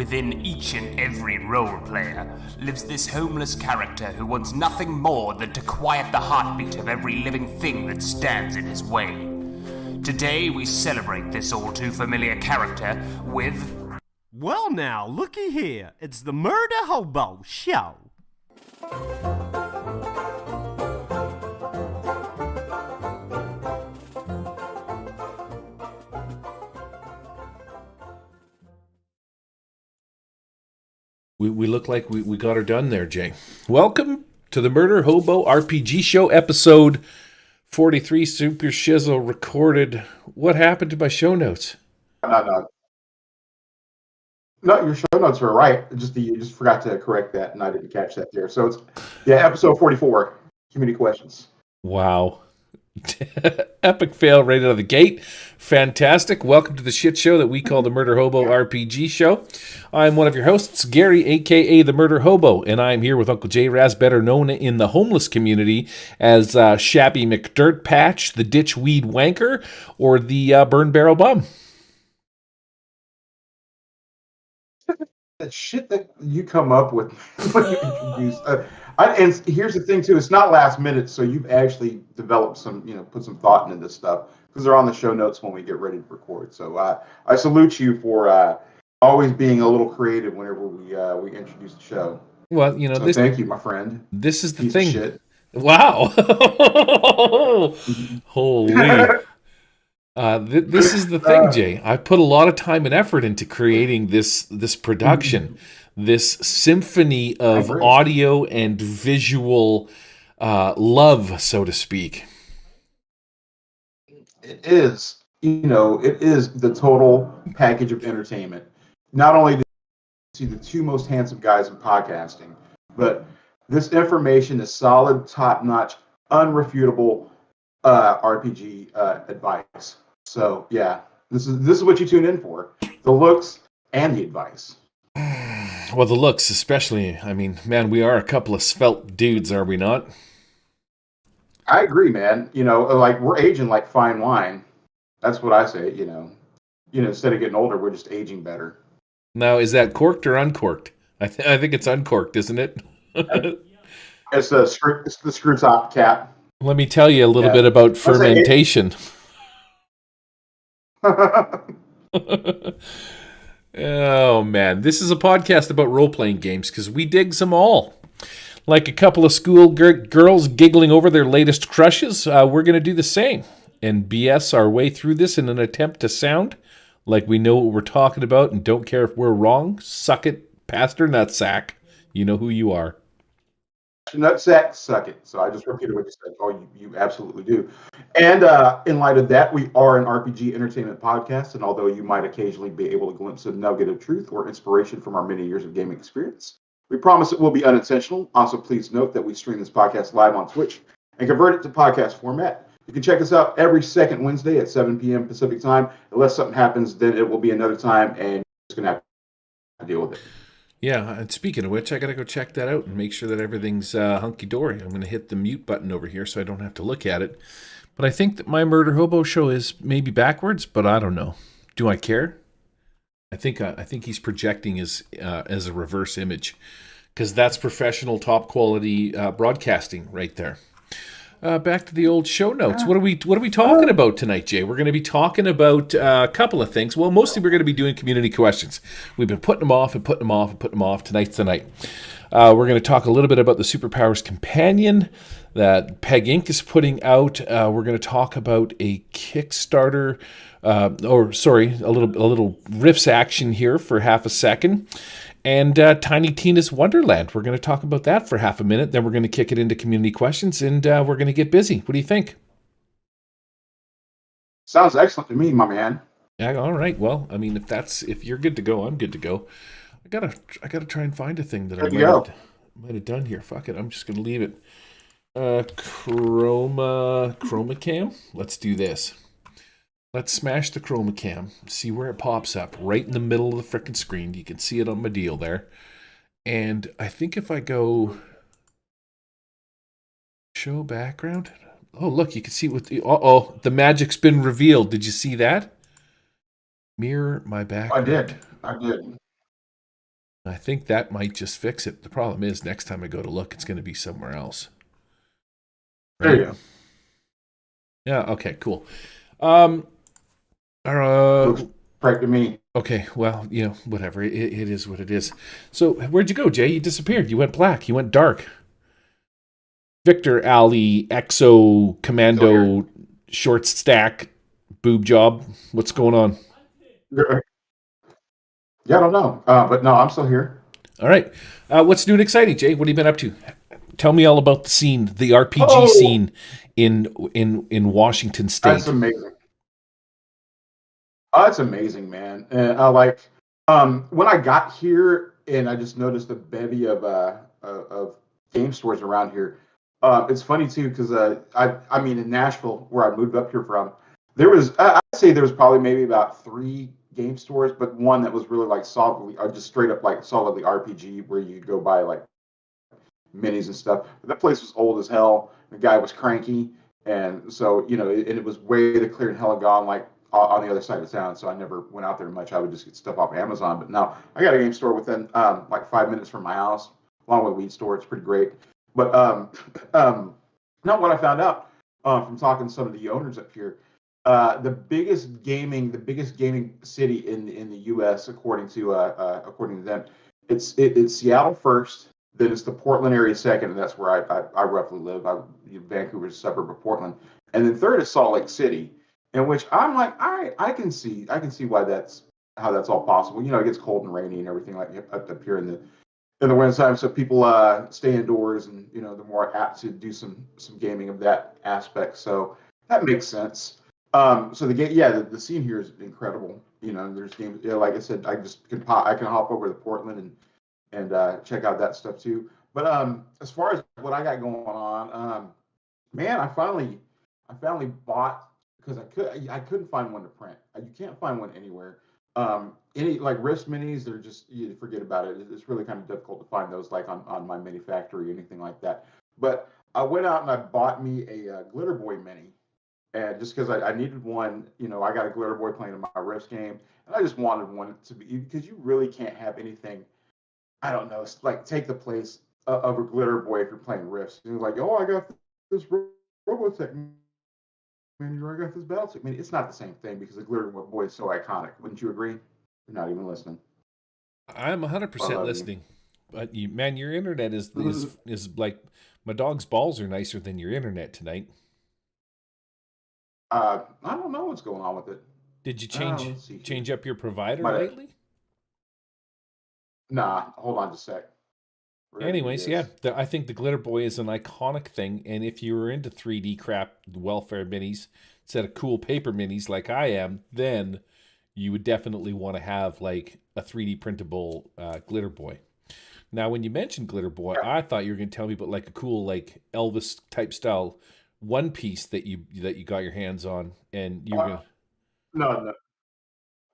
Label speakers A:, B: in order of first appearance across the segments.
A: Within each and every role player lives this homeless character who wants nothing more than to quiet the heartbeat of every living thing that stands in his way. Today we celebrate this all too familiar character with...
B: Well now, looky here. It's the Murder Hobo Show.
C: We look like we got her done there, Jay. Welcome to the Murder Hobo RPG Show, episode 43, Super Shizzle recorded. What happened to my show notes?
D: No, your show notes are right. You just forgot to correct that, and I didn't catch that there. So it's episode 44, community questions.
C: Wow. Epic fail right out of the gate. Fantastic. Welcome to the shit show that we call the Murder Hobo RPG Show. I'm one of your hosts, Gary, a.k.a. the Murder Hobo, and I'm here with Uncle J. Raz, better known in the homeless community as Shabby McDirtpatch, the Ditchweed Wanker, or the Burn Barrel Bum.
D: That shit that you come up with when you introduce... and here's the thing, too. It's not last minute, so you've actually developed some, put some thought into this stuff, because they're on the show notes when we get ready to record. So I salute you for always being a little creative whenever we introduce the show.
C: Well,
D: so thank you, my friend.
C: This is the
D: Piece
C: thing.
D: Of shit.
C: Wow. Holy. This is the thing, Jay. I put a lot of time and effort into creating this production, this symphony of audio and visual love, so to speak.
D: It is, it is the total package of entertainment. Not only do you see the two most handsome guys in podcasting, but this information is solid, top-notch, unrefutable RPG advice. So yeah, this is what you tune in for: the looks and the advice.
C: Well, the looks, especially. I mean, man, we are a couple of svelte dudes, are we not?
D: I agree, man. Like we're aging like fine wine. That's what I say. Instead of getting older, we're just aging better.
C: Now, is that corked or uncorked? I think it's uncorked, isn't it?
D: It's the screw top cap.
C: Let me tell you a little bit about fermentation. Oh man, this is a podcast about role-playing games because we dig them all. Like a couple of school girls giggling over their latest crushes, we're going to do the same and BS our way through this in an attempt to sound like we know what we're talking about and don't care if we're wrong. Suck it, Pastor Nutsack. You know who you are.
D: Nutsack, suck it. So I just repeated what you said. Oh, you absolutely do. And in light of that, we are an RPG entertainment podcast, and although you might occasionally be able to glimpse a nugget of truth or inspiration from our many years of gaming experience, we promise it will be unintentional. Also, please note that we stream this podcast live on Twitch and convert it to podcast format. You can check us out every second Wednesday at 7 p.m. Pacific time. Unless something happens, then it will be another time, and you're just going to have to deal with it.
C: Yeah, and speaking of which, I got to go check that out and make sure that everything's hunky-dory. I'm going to hit the mute button over here so I don't have to look at it. But I think that my Murder Hobo show is maybe backwards, but I don't know. Do I care? I think he's projecting as a reverse image, because that's professional, top-quality broadcasting right there. Back to the old show notes. What are we talking about tonight, Jay? We're going to be talking about a couple of things. Well, mostly we're going to be doing community questions. We've been putting them off and putting them off and putting them off. Tonight's the night. We're going to talk a little bit about the Superpowers Companion that Peg Inc. is putting out. We're going to talk about a Kickstarter, a little riffs action here for half a second. And Tiny Tina's Wonderland. We're going to talk about that for half a minute. Then we're going to kick it into community questions, and we're going to get busy. What do you think?
D: Sounds excellent to me, my man.
C: Yeah, all right. Well, I mean, if you're good to go, I'm good to go. I gotta try and find a thing that I might have done here. Fuck it. I'm just going to leave it. Chroma cam. Let's do this. Let's smash the chroma cam, see where it pops up, right in the middle of the frickin' screen. You can see it on my deal there. And I think if I go show background, oh, look, you can see what the magic's been revealed. Did you see that? Mirror my background.
D: I did.
C: I think that might just fix it. The problem is next time I go to look, it's going to be somewhere else.
D: There
C: Right?
D: you go.
C: Yeah. Okay. Cool. Um.
D: Looks right to me.
C: Okay. Well, whatever. It is what it is. So, where'd you go, Jay? You disappeared. You went black. You went dark. Victor Ali Exo
D: Still here.
C: Commando short stack boob job. What's going on?
D: Yeah, I don't know. But no, I'm still here.
C: All right. What's new and exciting, Jay? What have you been up to? Tell me all about the scene, the RPG
D: Oh,
C: scene in Washington
D: that's
C: State.
D: amazing. Oh, that's amazing, man. And when I got here and I just noticed a bevy of game stores around here. It's funny too because I mean in Nashville where I moved up here from, I'd say there was probably maybe about three game stores, but one that was really like solidly just straight up like solidly RPG where you go buy like minis and stuff. But that place was old as hell. The guy was cranky, and so and it was way the clear and hell and gone like on the other side of town. So I never went out there much. I would just get stuff off Amazon. But now I got a game store within like 5 minutes from my house, along with a weed store. It's pretty great. But not what I found out from talking to some of the owners up here. The biggest gaming city in the U.S. According to them, it's Seattle first, then it's the Portland area second, and that's where I roughly live. Vancouver's a suburb of Portland, and then third is Salt Lake City, in which I'm like, I can see why how that's all possible. It gets cold and rainy and everything like up here in the winter time, so people stay indoors, and they're more apt to do some gaming of that aspect. So that makes sense. So the game, yeah, the scene here is incredible. There's games. Like I said, I can hop over to Portland and check out that stuff too. But as far as what I got going on, man, I finally bought because I couldn't find one to print. You can't find one anywhere. Any like wrist minis, they're just you forget about it. It's really kind of difficult to find those like on my mini factory or anything like that. But I went out and I bought me a Glitter Boy mini, and just because I needed one, I got a Glitter Boy playing in my wrist game, and I just wanted one to be because you really can't have anything. I don't know, like take the place of a Glitter Boy if you're playing Rift. You're like, oh, I got this Robotech mini, or I got this Battletech mini. It's not the same thing because the Glitter Boy is so iconic. Wouldn't you agree? You're not even listening.
C: I'm
D: I
C: 100%
D: love you.
C: listening. But man, your internet is like my dog's balls are nicer than your internet tonight.
D: I don't know what's going on with it.
C: Did you
D: Let's see here.
C: change up your provider
D: Might have,
C: lately?
D: nah, hold on just a sec. We're gonna do
C: Anyways, yeah,
D: this.
C: I think the Glitter Boy is an iconic thing, and if you were into 3D crap, welfare minis instead of cool paper minis like I am, then you would definitely want to have like a 3D printable Glitter Boy. Now, when you mentioned Glitter Boy,
D: Yeah.
C: I thought you were going to tell me about like a cool like Elvis type style one piece that you got your hands on, and you were
D: Uh,
C: gonna.
D: no, no,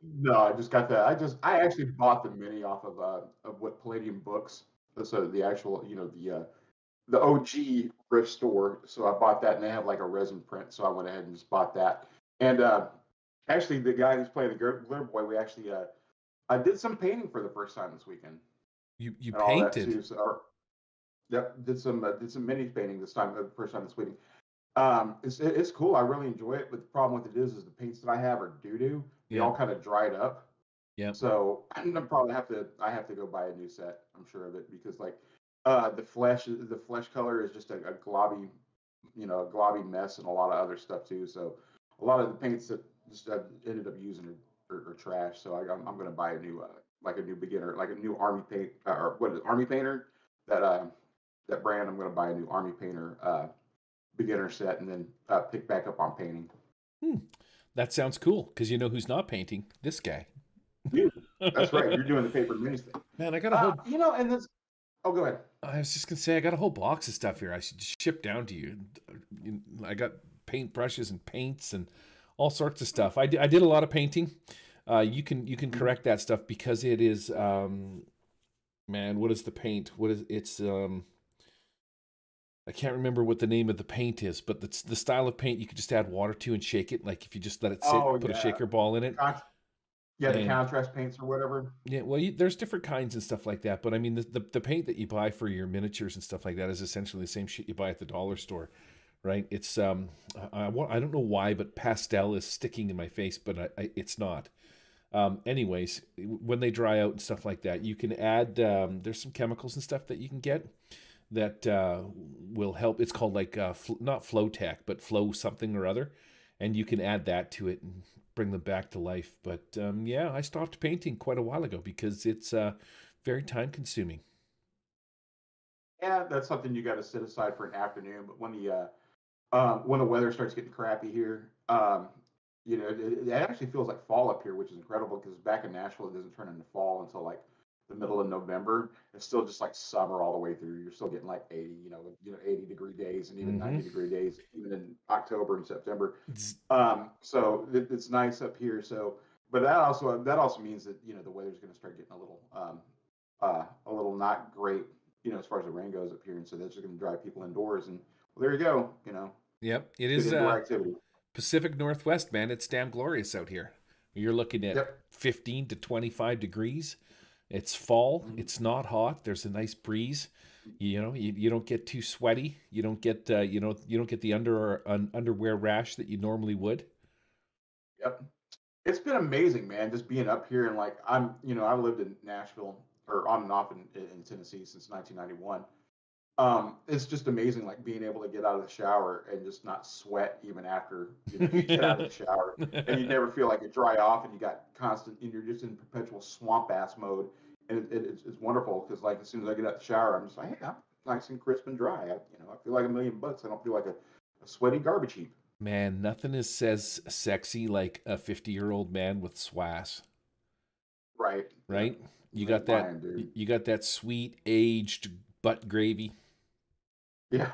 D: no. I just got that. I actually bought the mini off of what Palladium Books. So the actual, the OG Rift store. So I bought that, and they have like a resin print. So I went ahead and just bought that. And actually, the guy who's playing the Glitter Boy, we actually I did some painting for the first time this weekend
C: You
D: and all that
C: painted.
D: too. So yep, did some mini painting this time, the first time this weekend. It's cool. I really enjoy it, but the problem with it is the paints that I have are doo doo. They
C: Yeah.
D: all kind of dried up.
C: Yep.
D: So I'm gonna probably have to go buy a new set. I'm sure of it because like the flesh color is just a globby a globby mess and a lot of other stuff too. So a lot of the paints that just ended up using are trash. So I'm gonna buy a new like a new beginner like a new army paint or what is it, army painter that that brand. I'm gonna buy a new army painter beginner set and then pick back up on painting.
C: Hmm. That sounds cool because you know who's not painting? This guy.
D: You, that's right. You're doing the paper minis thing.
C: Man, I got a whole.
D: And this. Oh, go ahead.
C: I was just gonna say I got a whole box of stuff here. I should just ship down to you. I got paint brushes and paints and all sorts of stuff. I did a lot of painting. You can correct that stuff because it is man. What is the paint? What is it's I can't remember what the name of the paint is, but the style of paint you could just add water to and shake it. Like if you just let it sit,
D: Oh
C: put a
D: yeah,
C: shaker ball in it.
D: Con- Yeah, the
C: And
D: contrast paints or whatever.
C: yeah, well, there's different kinds and stuff like that. But I mean, the paint that you buy for your miniatures and stuff like that is essentially the same shit you buy at the dollar store, right? It's I don't know why, but pastel is sticking in my face, but it's not. Anyways, when they dry out and stuff like that, you can add. There's some chemicals and stuff that you can get that will help. It's called like not Flow Tech, but Flow something or other, and you can add that to it and bring them back to life. But yeah, I stopped painting quite a while ago because it's very time consuming.
D: Yeah, that's something you got to set aside for an afternoon. But when the weather starts getting crappy here, it actually feels like fall up here, which is incredible because back in Nashville, it doesn't turn into fall until like the middle of November. It's still just like summer all the way through. You're still getting like 80, 80-degree days and even
C: Mm-hmm.
D: 90-degree days, even in October and September.
C: Z-
D: So it's nice up here. So, but that also means that the weather's going to start getting a little not great, as far as the rain goes up here, and so that's just going to drive people indoors. And well, there you go.
C: Yep, it
D: Good
C: is
D: indoor activity.
C: Pacific Northwest, man. It's damn glorious out here. You're looking at
D: Yep.
C: 15 to 25 degrees. It's fall.
D: Mhm.
C: It's not hot. There's a nice breeze. You don't get too sweaty. You don't get you don't get the underwear rash that you normally would.
D: Yep. It's been amazing, man. Just being up here and like I've lived in Nashville or on and off in Tennessee since 1991. It's just amazing, like being able to get out of the shower and just not sweat even after you get out of the shower, and you never feel like it dry off, and you got constant, and you're just in perpetual swamp ass mode, and it's wonderful because like as soon as I get out the shower, I'm just like, hey, I'm nice and crisp and dry. I feel like $1,000,000. I don't feel like a sweaty garbage heap.
C: Man, nothing is says sexy like a 50-year-old man with swass,
D: Right?
C: right?
D: Yep. You ain't lying, dude.
C: You got that sweet aged butt gravy.
D: Yeah.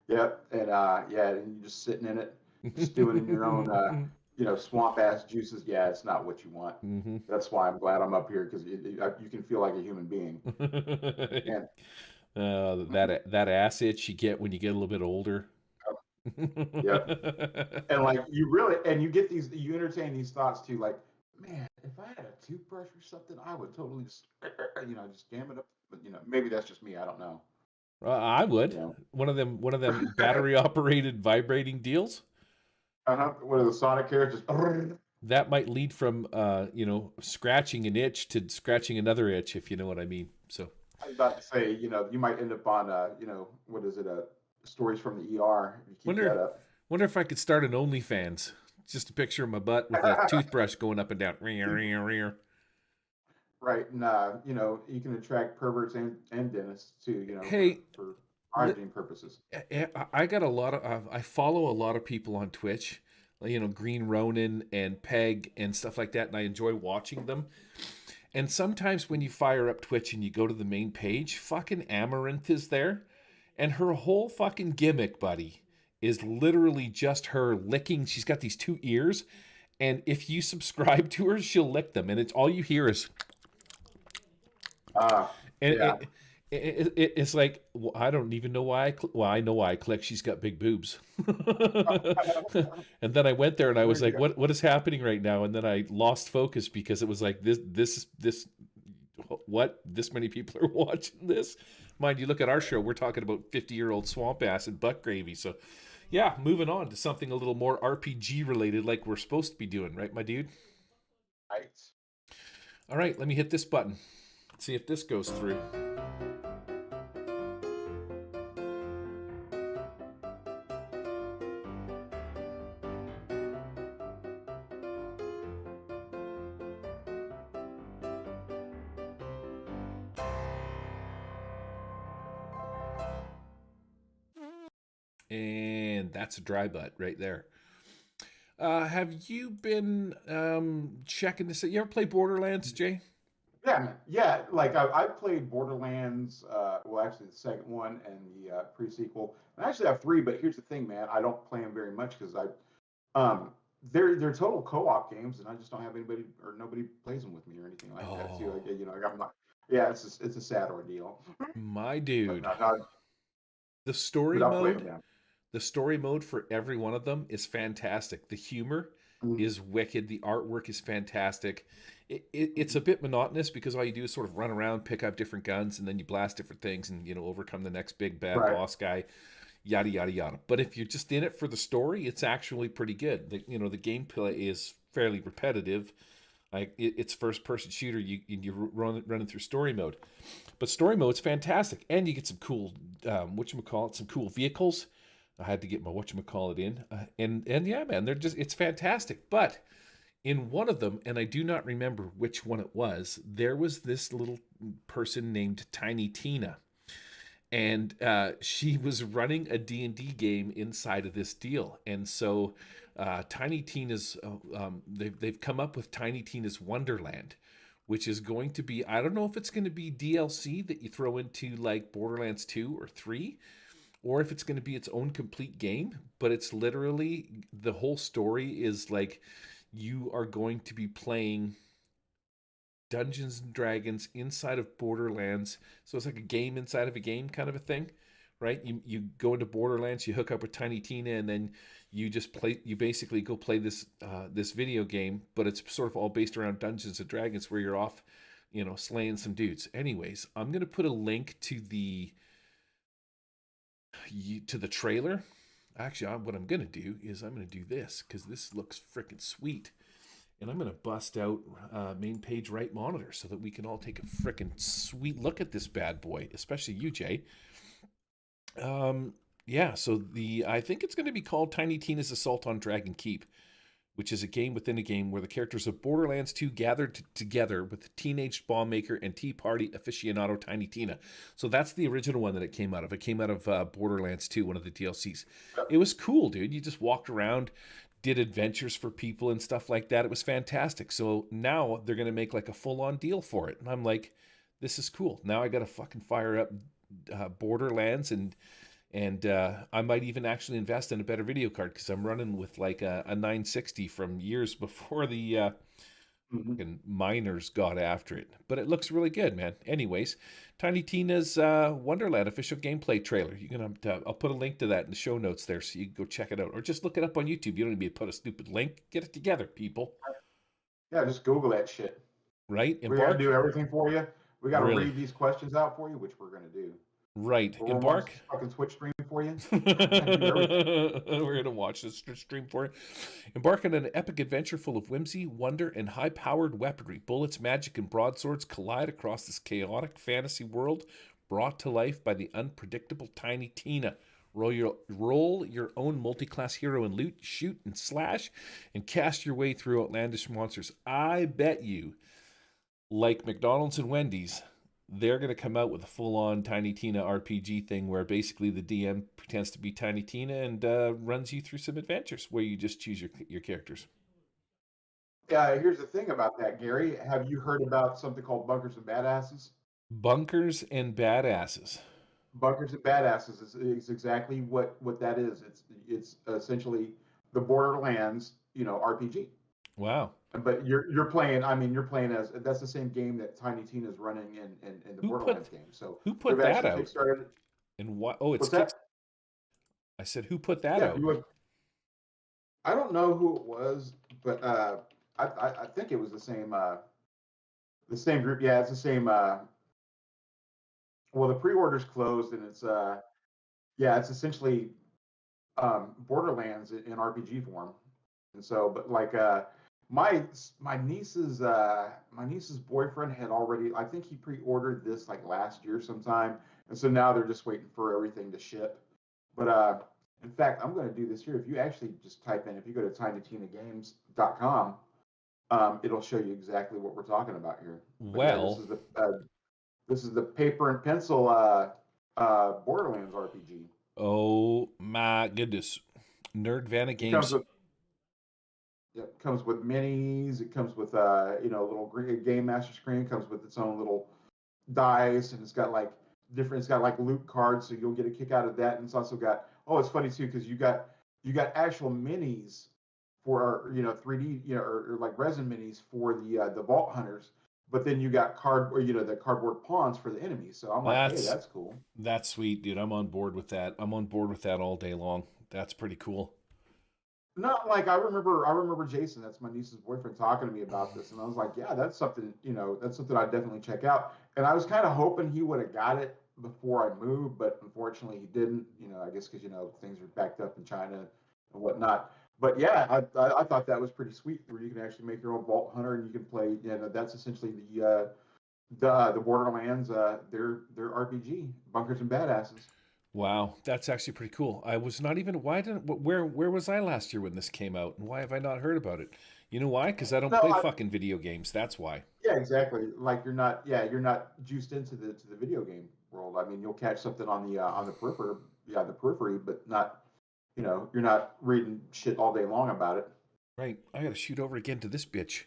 D: Yep. And yeah, and you're just sitting in it, stewing in your own swamp ass juices. Yeah, it's not what you want.
C: Hmm.
D: That's why I'm glad I'm up here because you can feel like a human being. And
C: That ass itch you get when you get a little bit older.
D: yep. And like you entertain these thoughts too. Like, man, if I had a toothbrush or something, I would totally just jam it up. But maybe that's just me. I don't know.
C: I would.
D: You know.
C: One of them battery operated vibrating deals.
D: What are the Sonic characters?
C: That might lead from scratching an itch to scratching another itch, if you know what I mean. So
D: I was about to say, you might end up on, what is it, stories from the ER if you keep that
C: wonder
D: up.
C: wonder if I could start an OnlyFans. Just a picture of my butt with a toothbrush going up and down. Rear, rear, rear.
D: Right, and you can attract perverts and dentists too,
C: Hey,
D: for
C: li-
D: hygiene purposes.
C: I got a lot of I follow a lot of people on Twitch, Green Ronin and Peg and stuff like that, and I enjoy watching them. And sometimes when you fire up Twitch and you go to the main page, fucking Amaranth is there, and her whole fucking gimmick, buddy, is literally just her licking. She's got these two ears, and if you subscribe to her, she'll lick them, and it's all you hear is. And
D: Yeah.
C: it's like, well, I don't even know why well, I know why I click. She's got big boobs. And then I went there and I
D: There
C: was
D: you
C: like,
D: go.
C: what is happening right now? And then I lost focus because it was like this what, this many people are watching this. Mind you, look at our show, we're talking about 50-year-old swamp ass and butt gravy. So yeah, moving on to something a little more RPG related, like we're supposed to be doing, right, my dude?
D: Right.
C: All right, let me hit this button. See if this goes through. And that's a dry butt right there. Have you been checking this? You ever play Borderlands, Jay?
D: Yeah, man. Yeah. Like I played Borderlands, well, actually the second one and the pre-sequel. I actually have three, but here's the thing, man. I don't play them very much because they're total co-op games, and I just don't have anybody or nobody plays them with me or anything like that. Too. Like,
C: Oh,
D: I'm not. Yeah, it's a sad ordeal,
C: my
D: but
C: dude. The story
D: but I'll play them.
C: mode,
D: Yeah.
C: the story mode for every one of them is fantastic. The humor is wicked. The artwork is fantastic. It's a bit monotonous because all you do is sort of run around, pick up different guns, and then you blast different things and, overcome the next big bad
D: Right.
C: boss guy, yada, yada, yada. But if you're just in it for the story, it's actually pretty good. The gameplay is fairly repetitive. Like it's first person shooter. You're running through story mode, but story mode's fantastic, and you get some cool some cool vehicles. I had to get my whatchamacallit in, and yeah, man, it's fantastic. But in one of them, and I do not remember which one it was, there was this little person named Tiny Tina, and she was running a D&D game inside of this deal. And so Tiny Tina's they've come up with Tiny Tina's Wonderland, which is going to be, I don't know if it's going to be DLC that you throw into like Borderlands 2 or 3, or if it's going to be its own complete game. But it's literally, the whole story is like you are going to be playing Dungeons and Dragons inside of Borderlands. So it's like a game inside of a game kind of a thing, right? You go into Borderlands, you hook up with Tiny Tina, and then you just play. You basically go play this video game, but it's sort of all based around Dungeons and Dragons, where you're off, slaying some dudes. Anyways, I'm gonna put a link to the trailer. Actually, what I'm gonna do is I'm gonna do this because this looks freaking sweet. And I'm going to bust out main page right monitor so that we can all take a freaking sweet look at this bad boy, especially you, Jay. Yeah, so I think it's going to be called Tiny Tina's Assault on Dragon Keep, which is a game within a game where the characters of Borderlands 2 gathered together with the teenage bomb maker and Tea Party aficionado Tiny Tina. So that's the original one that it came out of. It came out of Borderlands 2, one of the DLCs. It was cool, dude. You just walked around, did adventures for people and stuff like that. It was fantastic. So now they're going to make like a full-on deal for it. And I'm like, this is cool. Now I got to fucking fire up Borderlands, and I might even actually invest in a better video card because I'm running with like a 960 from years before the miners got after it. But it looks really good, man. Anyways, Tiny Tina's Wonderland official gameplay trailer. I'll put a link to that in the show notes there, so you can go check it out, or just look it up on YouTube. You don't need to put a stupid link. Get it together, people.
D: Yeah, just Google that shit.
C: Right?
D: We got to do everything for you. We got to
C: Really?
D: read these questions out for you, which we're going to do.
C: Right.
D: We're going to watch this fucking Twitch stream for you.
C: We're going to watch this stream for you. Embark on an epic adventure full of whimsy, wonder, and high-powered weaponry. Bullets, magic, and broadswords collide across this chaotic fantasy world brought to life by the unpredictable Tiny Tina. Roll your own multi-class hero and loot, shoot and slash, and cast your way through outlandish monsters. I bet you, like McDonald's and Wendy's, they're going to come out with a full-on Tiny Tina RPG thing where basically the DM pretends to be Tiny Tina and runs you through some adventures where you just choose your characters.
D: Yeah, here's the thing about that, Gary. Have you heard about something called Bunkers and Badasses?
C: Bunkers and Badasses.
D: Bunkers and Badasses is exactly what that is. It's essentially the Borderlands, RPG.
C: Wow.
D: But you're playing. I mean, you're playing as that's the same game that Tiny Tina is running in the Borderlands game. So
C: who put that out?
D: Kickstarted.
C: And what? Oh, it's
D: that?
C: I said, who put that out?
D: I don't know who it was, but I think it was the same group. Yeah, it's the same. Well, the pre-orders closed, and it's it's essentially Borderlands in RPG form. And so, but like my niece's boyfriend had already, I think he pre-ordered this like last year sometime, and so now they're just waiting for everything to ship. But in fact, I'm going to do this here. If you actually just type in, if you go to tinytinagames.com, it'll show you exactly what we're talking about here.
C: Well,
D: this is the paper and pencil Borderlands RPG.
C: Oh my goodness, Nerdvana Games.
D: It comes with minis. It comes with little game master screen. It comes with its own little dice, and it's got like different. It's got like loot cards, so you'll get a kick out of that. And it's also got it's funny too because you got actual minis for 3D or like resin minis for the Vault Hunters. But then you got the cardboard pawns for the enemies. So I'm like, hey, that's cool.
C: That's sweet, dude. I'm on board with that. I'm on board with that all day long. That's pretty cool.
D: Not like I remember Jason, that's my niece's boyfriend, talking to me about this, and I was like, yeah, that's something, that's something I'd definitely check out. And I was kind of hoping he would have got it before I moved, but unfortunately he didn't. I guess because things are backed up in China and whatnot. But yeah, I thought that was pretty sweet, where you can actually make your own Vault Hunter and you can play. That's essentially the Borderlands, their RPG, Bunkers and Badasses.
C: Wow, that's actually pretty cool. I was not even where was I last year when this came out, and why have I not heard about it? You know why? Because I don't
D: No,
C: play fucking video games. That's why.
D: yeah, exactly. Like you're not juiced into the video game world. I mean, you'll catch something on the periphery, but not, you're not reading shit all day long about it.
C: Right, I gotta shoot over again to this bitch.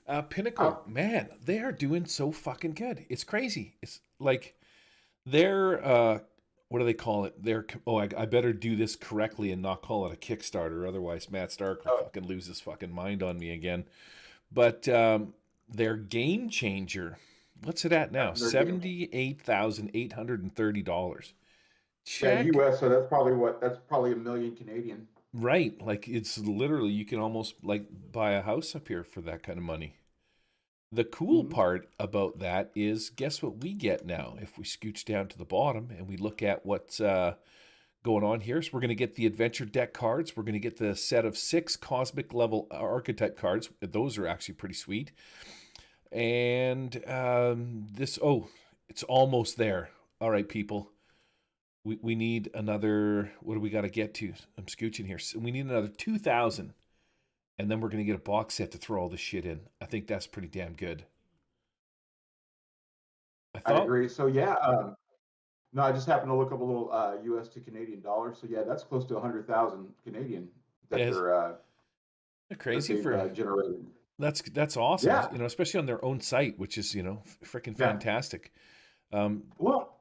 D: Uh,
C: Pinnacle, man, they are doing so fucking good. It's crazy. It's like they're what do they call it? I better do this correctly and not call it a Kickstarter, otherwise Matt Stark will fucking lose his fucking mind on me again. But their Game Changer, what's it at now? $78,830.
D: yeah,
C: Check.
D: U.S. So that's probably a million Canadian.
C: Right, like it's literally you can almost like buy a house up here for that kind of money. The cool
D: Mm-hmm.
C: part about that is, guess what we get now? If we scooch down to the bottom and we look at what's going on here, so we're going to get the adventure deck cards. We're going to get the set of 6 cosmic level archetype cards. Those are actually pretty sweet. And it's almost there. All right, people. We need another, what do we got to get to? I'm scooching here. So we need another 2,000. And then we're going to get a box set to throw all this shit in. I think that's pretty damn good. I
D: I
C: thought,
D: agree. So yeah, no, I just happened to look up a little U.S. to Canadian dollar. So yeah, that's close to 100,000 Canadian that
C: yeah,
D: they're that
C: crazy
D: they've
C: for
D: generated.
C: that's awesome.
D: Yeah,
C: Especially on their own site, which is freaking
D: yeah.
C: fantastic. Um,
D: Well,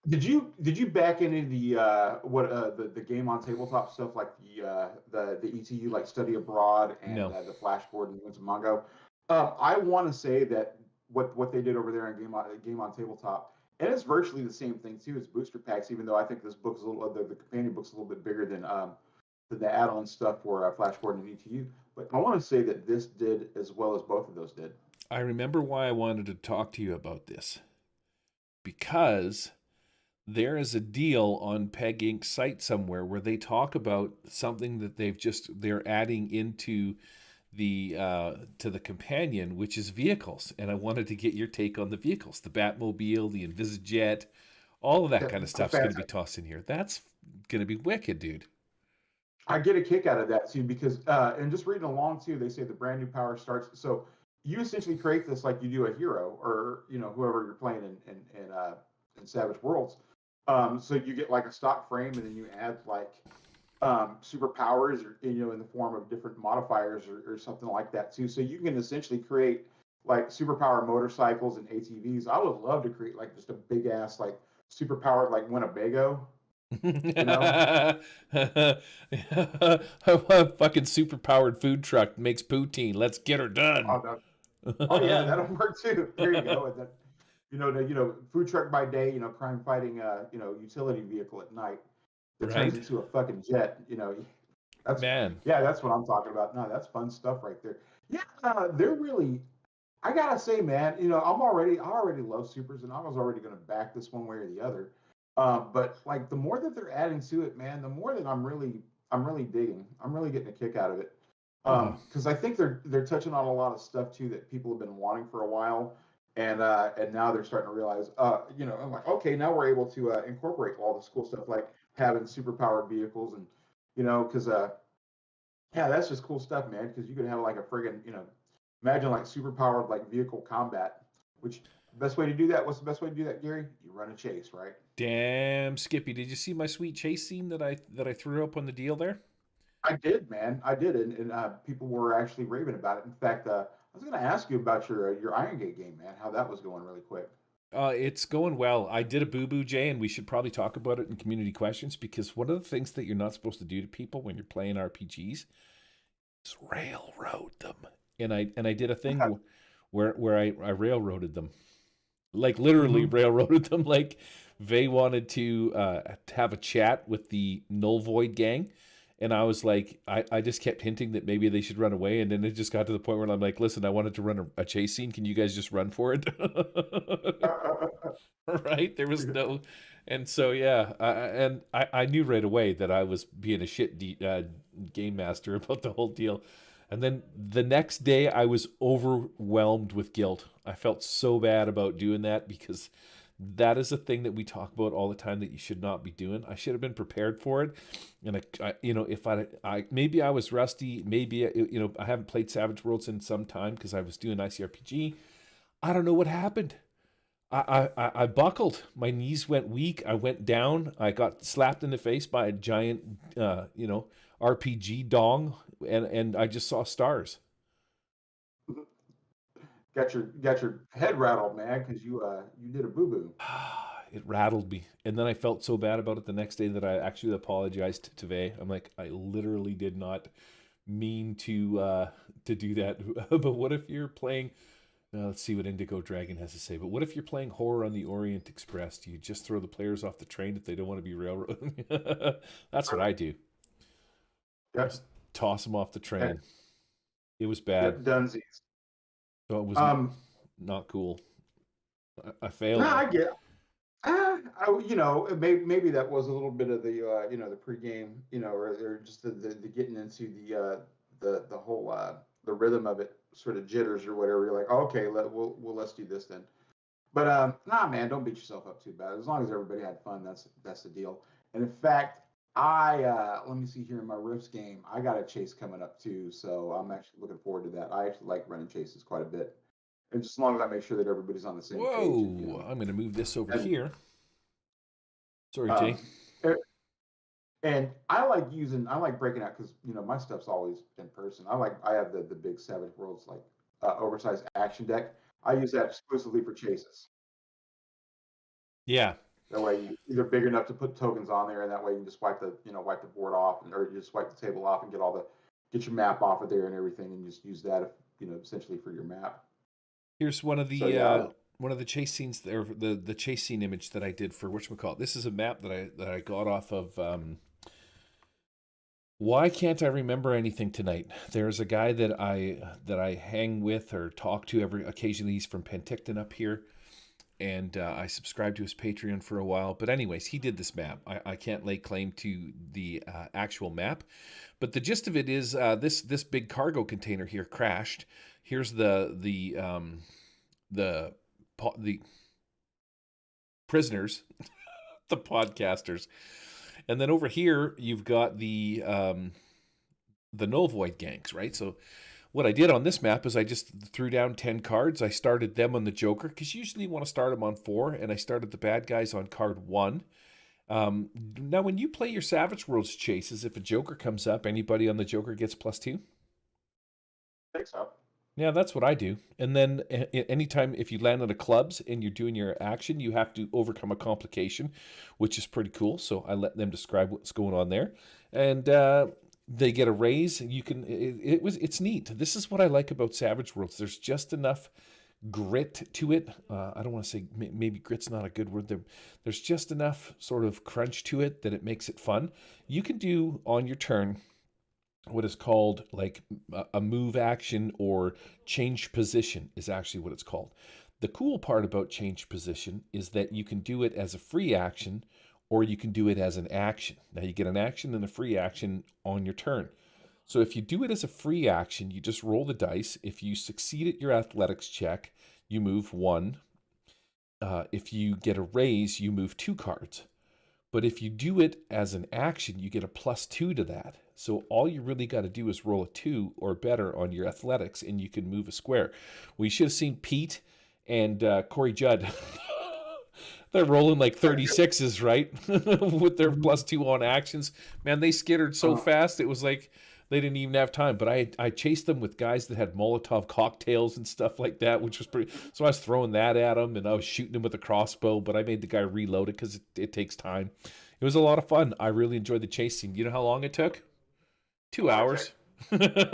D: did you back into the what the game on tabletop stuff, like the ETU, like study abroad, and
C: no,
D: the flashboard and Winds of Mongo? I want to say that what they did over there in game on tabletop, and it's virtually the same thing too as booster packs. Even though I think this book's a little the companion book's a little bit bigger than the add-on stuff for flashboard and ETU. But I want to say that this did as well as both of those did.
C: I remember why I wanted to talk to you about this, because there is a deal on Peg Inc. site somewhere where they talk about something that they're adding into the to the companion, which is vehicles. And I wanted to get your take on the vehicles, the Batmobile, the Invisijet, all of that
D: Yeah,
C: kind of
D: a
C: stuff's going to be
D: fantastic.
C: tossed in here. That's going to be wicked, dude.
D: I get a kick out of that too because and just reading along too, they say the brand new power starts. So you essentially create this like you do a hero or whoever you're playing in Savage Worlds. So you get like a stock frame and then you add like superpowers or in the form of different modifiers or something like that too. So you can essentially create like superpower motorcycles and ATVs. I would love to create like just a big ass like superpowered like Winnebago. You know,
C: A fucking super powered food truck makes poutine. Let's get her done.
D: oh, oh yeah, that'll work too. There you go. And then, food truck by day, crime fighting, utility vehicle at night that turns
C: Right?
D: into a fucking jet. That's
C: Man.
D: yeah, that's what I'm talking about. No, that's fun stuff right there. Yeah, they're really. I gotta say, man, I already love supers, and I was already gonna back this one way or the other. But like the more that they're adding to it, man, the more that I'm really digging. I'm really getting a kick out of it.
C: Oh,
D: Because I think they're touching on a lot of stuff too that people have been wanting for a while, and now they're starting to realize, I'm like, okay, now we're able to incorporate all this cool stuff like having superpowered vehicles and because yeah, that's just cool stuff, man. Because you could have like a friggin' imagine like superpowered like vehicle combat, which best way to do that. What's the best way to do that, Gary? You run a chase, right?
C: damn, Skippy! Did you see my sweet chase scene that I threw up on the deal there?
D: I did, man. I did, and people were actually raving about it. In fact, I was going to ask you about your Iron Gate game, man. How that was going, really quick.
C: It's going well. I did a boo boo, Jay, and we should probably talk about it in community questions, because one of the things that you're not supposed to do to people when you're playing RPGs is railroad them. And I did a thing where I railroaded them, like literally
D: Hmm.
C: railroaded them. Like they wanted to have a chat with the Null Void gang, And I was like, I just kept hinting that maybe they should run away. And then it just got to the point where I'm like, listen, I wanted to run a chase scene. Can you guys just run for it? Right? There was no. And so, yeah. I knew right away that I was being a game master about the whole deal. And then the next day, I was overwhelmed with guilt. I felt so bad about doing that because that is a thing that we talk about all the time that you should not be doing. I should have been prepared for it. And if I maybe I was rusty, maybe I haven't played Savage Worlds in some time because I was doing ICRPG. I don't know what happened. I buckled. My knees went weak. I went down. I got slapped in the face by a giant, RPG dong, and I just saw stars.
D: Got your head rattled, man, because you did a boo boo.
C: It rattled me, and then I felt so bad about it the next day that I actually apologized to Vay. I'm like, I literally did not mean to do that. But what if you're playing? Let's see what Indigo Dragon has to say. But what if you're playing Horror on the Orient Express? Do you just throw the players off the train if they don't want to be railroaded? That's what I do.
D: Yep.
C: Just toss them off the train. It was bad.
D: Yep, dunsies.
C: So it was not cool. I failed.
D: No, I get. Maybe that was a little bit of the the pregame, or just the getting into the whole the rhythm of it, sort of jitters or whatever. You're like, oh, okay, let's do this then. But nah, man, don't beat yourself up too bad. As long as everybody had fun, that's the deal. And in fact, let me see here in my Rifts game, I got a chase coming up too, so I'm actually looking forward to that. I actually like running chases quite a bit, and just as long as I make sure that everybody's on the same page.
C: Whoa! I'm going to move this over here. Sorry, Jay.
D: And I like breaking out because my stuff's always in person. I have the big Savage Worlds like oversized action deck. I use that exclusively for chases.
C: Yeah.
D: That way, you're big enough to put tokens on there, and that way you can just wipe the board off, or you just wipe the table off and get your map off of there and everything, and just use that essentially for your map.
C: Here's one of the one of the chase scenes there, the chase scene image that I did for whatchamacallit. This is a map that I got off of. Why can't I remember anything tonight? There's a guy that I hang with or talk to occasionally. He's from Penticton up here. And I subscribed to his Patreon for a while. But anyways, he did this map. I can't lay claim to the actual map. But the gist of it is this big cargo container here crashed. Here's the prisoners, the podcasters. And then over here, you've got the Null Void gangs, right? So what I did on this map is I just threw down 10 cards. I started them on the Joker, because usually you want to start them on 4, and I started the bad guys on card 1. Now, when you play your Savage Worlds chases, if a Joker comes up, anybody on the Joker gets +2?
D: I think so.
C: Yeah, that's what I do. And then anytime if you land on a clubs and you're doing your action, you have to overcome a complication, which is pretty cool. So I let them describe what's going on there. And they get a raise. You can. It's neat. This is what I like about Savage Worlds. There's just enough grit to it. I don't want to say maybe grit's not a good word. There's just enough sort of crunch to it that it makes it fun. You can do on your turn what is called like a move action, or change position is actually what it's called. The cool part about change position is that you can do it as a free action, or you can do it as an action. Now you get an action and a free action on your turn. So if you do it as a free action, you just roll the dice. If you succeed at your athletics check, you move 1. If you get a raise, you move 2 cards. But if you do it as an action, you get a +2 to that. So all you really got to do is roll a 2 or better on your athletics, and you can move a square. We should have seen Pete and Corey Judd. They're rolling like 36s, right? With their +2 on actions. Man, they skittered so fast, it was like they didn't even have time. But I chased them with guys that had Molotov cocktails and stuff like that, which was pretty. So I was throwing that at them, and I was shooting him with a crossbow, but I made the guy reload it because it takes time. It was a lot of fun. I really enjoyed the chase scene. You know how long it took? 2 hours.
D: That's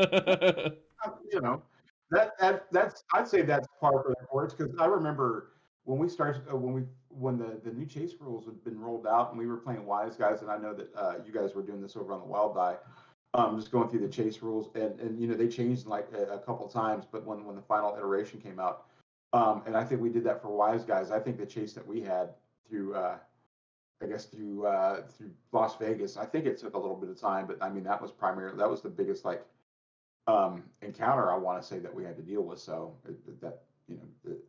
D: I'd say that's par for the course, because I remember when we when the new chase rules had been rolled out and we were playing Wise Guys, and I know that you guys were doing this over on the Wild Die, just going through the chase rules, and they changed like a couple times, but when the final iteration came out, and I think we did that for Wise Guys. I think the chase that we had through I guess through Las Vegas, I think it took a little bit of time, but I mean that was the biggest like encounter I want to say that we had to deal with. So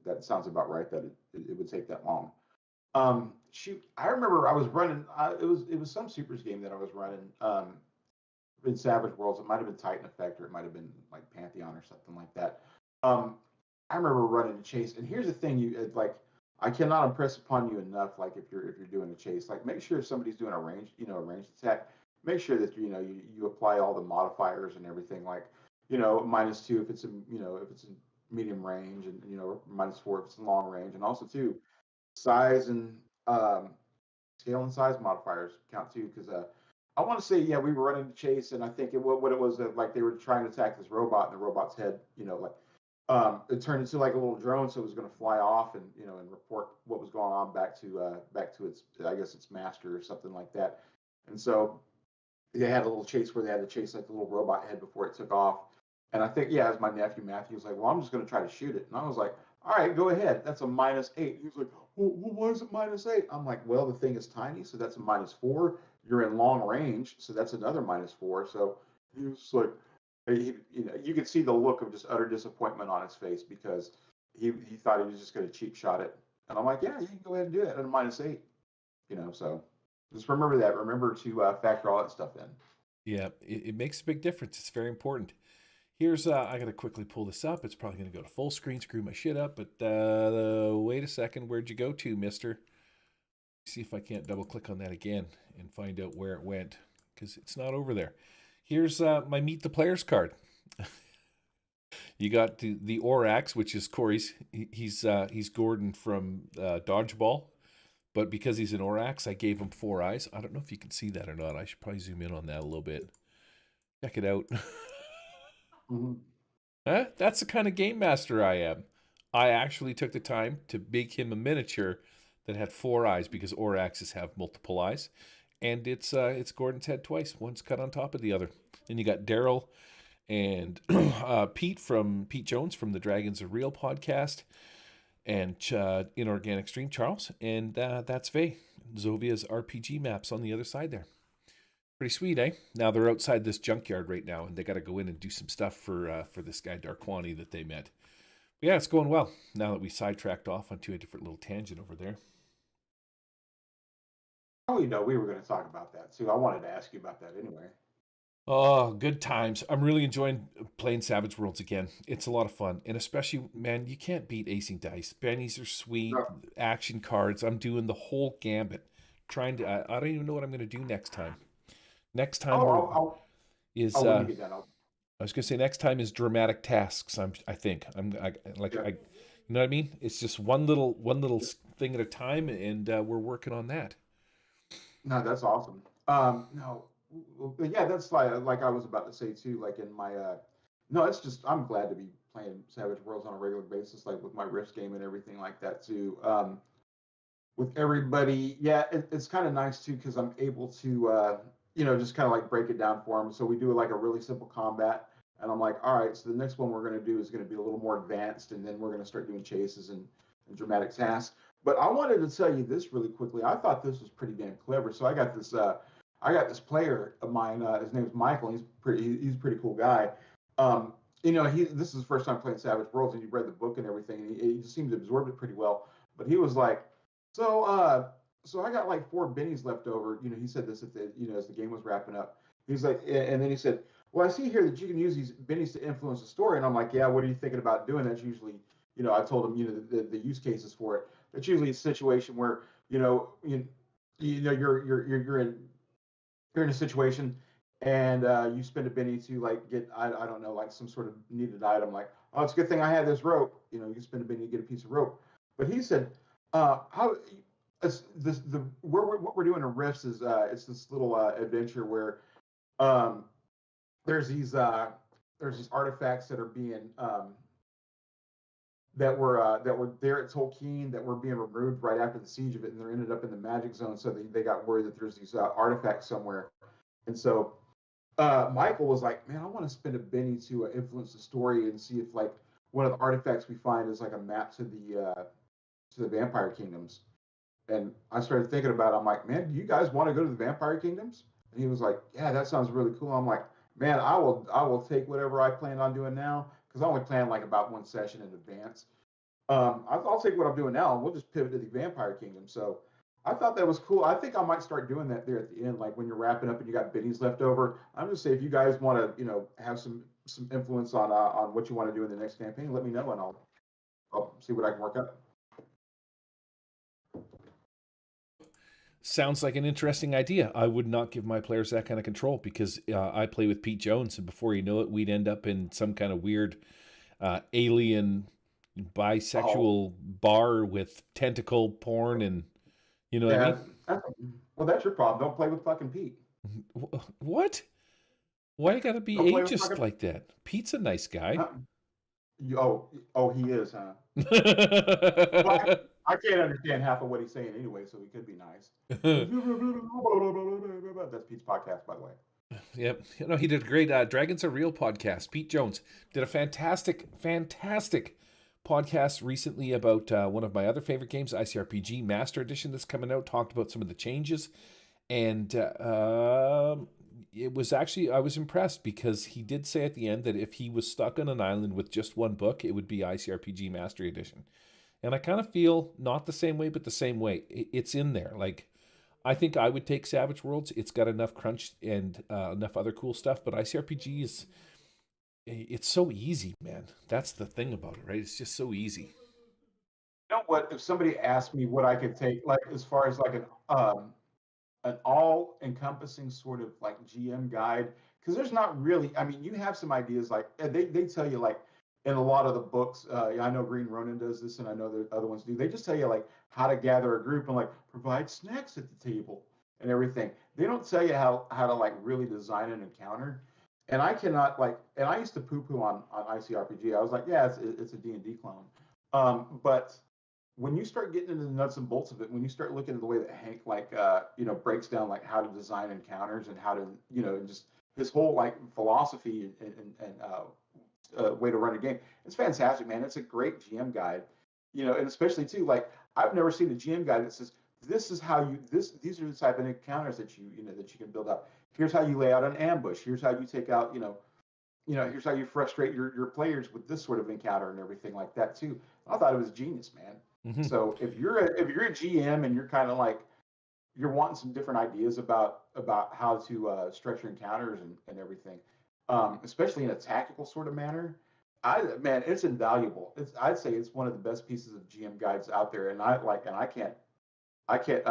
D: that sounds about right that it would take that long. Shoot, I remember I was running. It was some supers game that I was running in Savage Worlds. It might have been Titan Effect or it might have been like Pantheon or something like that. I remember running a chase, and here's the thing: like I cannot impress upon you enough. Like if you're doing a chase, like make sure if somebody's doing a ranged attack, make sure that you apply all the modifiers and everything. Like -2 if it's in medium range, and -4 if it's in long range, and also too size and scale and size modifiers count too. Because I want to say we were running the chase, and I think what it was that like they were trying to attack this robot, and the robot's head like it turned into like a little drone, so it was going to fly off and and report what was going on back to its I guess its master or something like that. And so they had a little chase where they had to chase like the little robot head before it took off. And I think as my nephew Matthew was like, well, I'm just going to try to shoot it, and I was like, all right, go ahead. That's a -8. He was like, well, why is it -8? I'm like, well, the thing is tiny, so that's a -4. You're in long range, so that's another -4. So he was like, you could see the look of just utter disappointment on his face because he thought he was just going to cheap shot it. And I'm like, yeah, you can go ahead and do that at a -8. So just remember that. Remember to factor all that stuff in.
C: Yeah, it makes a big difference. It's very important. Here's, I got to quickly pull this up. It's probably going to go to full screen, screw my shit up. But wait a second. Where'd you go to, mister? See if I can't double click on that again and find out where it went, because it's not over there. Here's my Meet the Players card. You got the Orax, which is Corey's. He's Gordon from Dodgeball. But because he's an Orax, I gave him 4 eyes. I don't know if you can see that or not. I should probably zoom in on that a little bit. Check it out.
D: Mm-hmm.
C: Huh? That's the kind of game master I am. I actually took the time to make him a miniature that had 4 eyes because Oraxes have multiple eyes. And it's Gordon's head twice. One's cut on top of the other. Then you got Daryl and Pete Jones from the Dragons Are Real podcast. And Inorganic Stream, Charles, and that's Faye. Zovia's RPG maps on the other side there. Pretty sweet, eh? Now they're outside this junkyard right now, and they got to go in and do some stuff for this guy Darkwani that they met. But yeah, it's going well. Now that we sidetracked off onto a different little tangent over there.
D: Oh, we were going to talk about that too. I wanted to ask you about that anyway.
C: Oh, good times. I'm really enjoying playing Savage Worlds again. It's a lot of fun. And especially, man, you can't beat acing dice. Bennies are sweet,
D: No.
C: action cards. I'm doing the whole gambit. I don't even know what I'm going to do next time. Next time
D: Let me get that.
C: I was going to say next time is dramatic tasks. You know what I mean? It's just one little thing at a time, and we're working on that.
D: No, that's awesome. No, yeah, that's like I was about to say too. Like in my no, it's just I'm glad to be playing Savage Worlds on a regular basis, like with my Rift game and everything like that too. With everybody, yeah, it's kind of nice too because I'm able to just kind of like break it down for them. So we do like a really simple combat, and I'm like, all right, so the next one we're going to do is going to be a little more advanced, and then we're going to start doing chases and dramatic tasks. But I wanted to tell you this really quickly. I thought this was pretty damn clever. So I got this player of mine. His name's Michael. He's a pretty cool guy. This is his first time playing Savage Worlds, and he read the book and everything, and he just seemed to absorb it pretty well. But he was like, so I got like 4 bennies left over. He said this as the game was wrapping up. He's like, and then he said, well, I see here that you can use these bennies to influence the story. And I'm like, yeah, what are you thinking about doing? That's usually, I told him, the use cases for it. That's usually a situation where, you're in a situation and you spend a benny to like get, I don't know, like some sort of needed item. Like, oh, it's a good thing I had this rope. You can spend a benny to get a piece of rope. But he said, how it's what we're doing in Rifts is it's this little adventure where there's these artifacts that are being that were there at Tolkien that were being removed right after the siege of it, and they're ended up in the magic zone. So they got worried that there's these artifacts somewhere, and so Michael was like, "Man, I want to spend a Benny to influence the story and see if like one of the artifacts we find is like a map to the Vampire Kingdoms." And I started thinking about it. I'm like, "Man, do you guys want to go to the Vampire Kingdoms?" And he was like, "Yeah, that sounds really cool." I'm like, "Man, I will take whatever I plan on doing now because I only plan like about one session in advance. I'll take what I'm doing now and we'll just pivot to the Vampire Kingdom." So I thought that was cool. I think I might start doing that there at the end, like when you're wrapping up and you got biddies left over. I'm just saying, if you guys want to, have some influence on what you want to do in the next campaign, let me know and I'll see what I can work out.
C: Sounds like an interesting idea. I would not give my players that kind of control because I play with Pete Jones, and before you know it, we'd end up in some kind of weird alien bisexual bar with tentacle porn, and you know what I
D: Yeah,
C: mean?
D: well, that's your problem. Don't play with fucking Pete.
C: What? Why you gotta be
D: Don't play with
C: ageist
D: fucking.
C: like that? Pete's a nice guy.
D: Uh, oh, he is, huh? Well, I can't understand half of what he's saying anyway, so he could be nice. That's Pete's podcast, by the way.
C: Yep. He did a great Dragons Are Real podcast. Pete Jones did a fantastic, fantastic podcast recently about one of my other favorite games, ICRPG Master Edition, that's coming out. Talked about some of the changes. And it was actually, I was impressed because he did say at the end that if he was stuck on an island with just one book, it would be ICRPG Master Edition. And I kind of feel not the same way, but the same way. It's in there. Like, I think I would take Savage Worlds. It's got enough crunch and enough other cool stuff, but ICRPG is, it's so easy, man. That's the thing about it, right? It's just so easy.
D: You know what? If somebody asked me what I could take, like as far as like an all encompassing sort of like GM guide, because there's not really, I mean, you have some ideas like they tell you like in a lot of the books, I know Green Ronin does this and I know the other ones do. They just tell you like how to gather a group and like provide snacks at the table and everything. They don't tell you how to like really design an encounter. And I cannot like, and I used to poo poo on ICRPG. I was like, yeah, it's a D&D clone. But when you start getting into the nuts and bolts of it, when you start looking at the way that Hank like breaks down like how to design encounters and how to just his whole like philosophy and way to run a game, it's fantastic, man. It's a great GM guide, and especially too like I've never seen a GM guide that says this is how you these are the type of encounters that that you can build up. Here's how you lay out an ambush. Here's how you take out here's how you frustrate your players with this sort of encounter and everything like that too. I thought it was genius, man.
C: Mm-hmm.
D: So if you're a GM and you're kind of like you're wanting some different ideas about how to structure encounters and everything, especially in a tactical sort of manner, man, it's invaluable. I'd say it's one of the best pieces of GM guides out there, and I can't I can't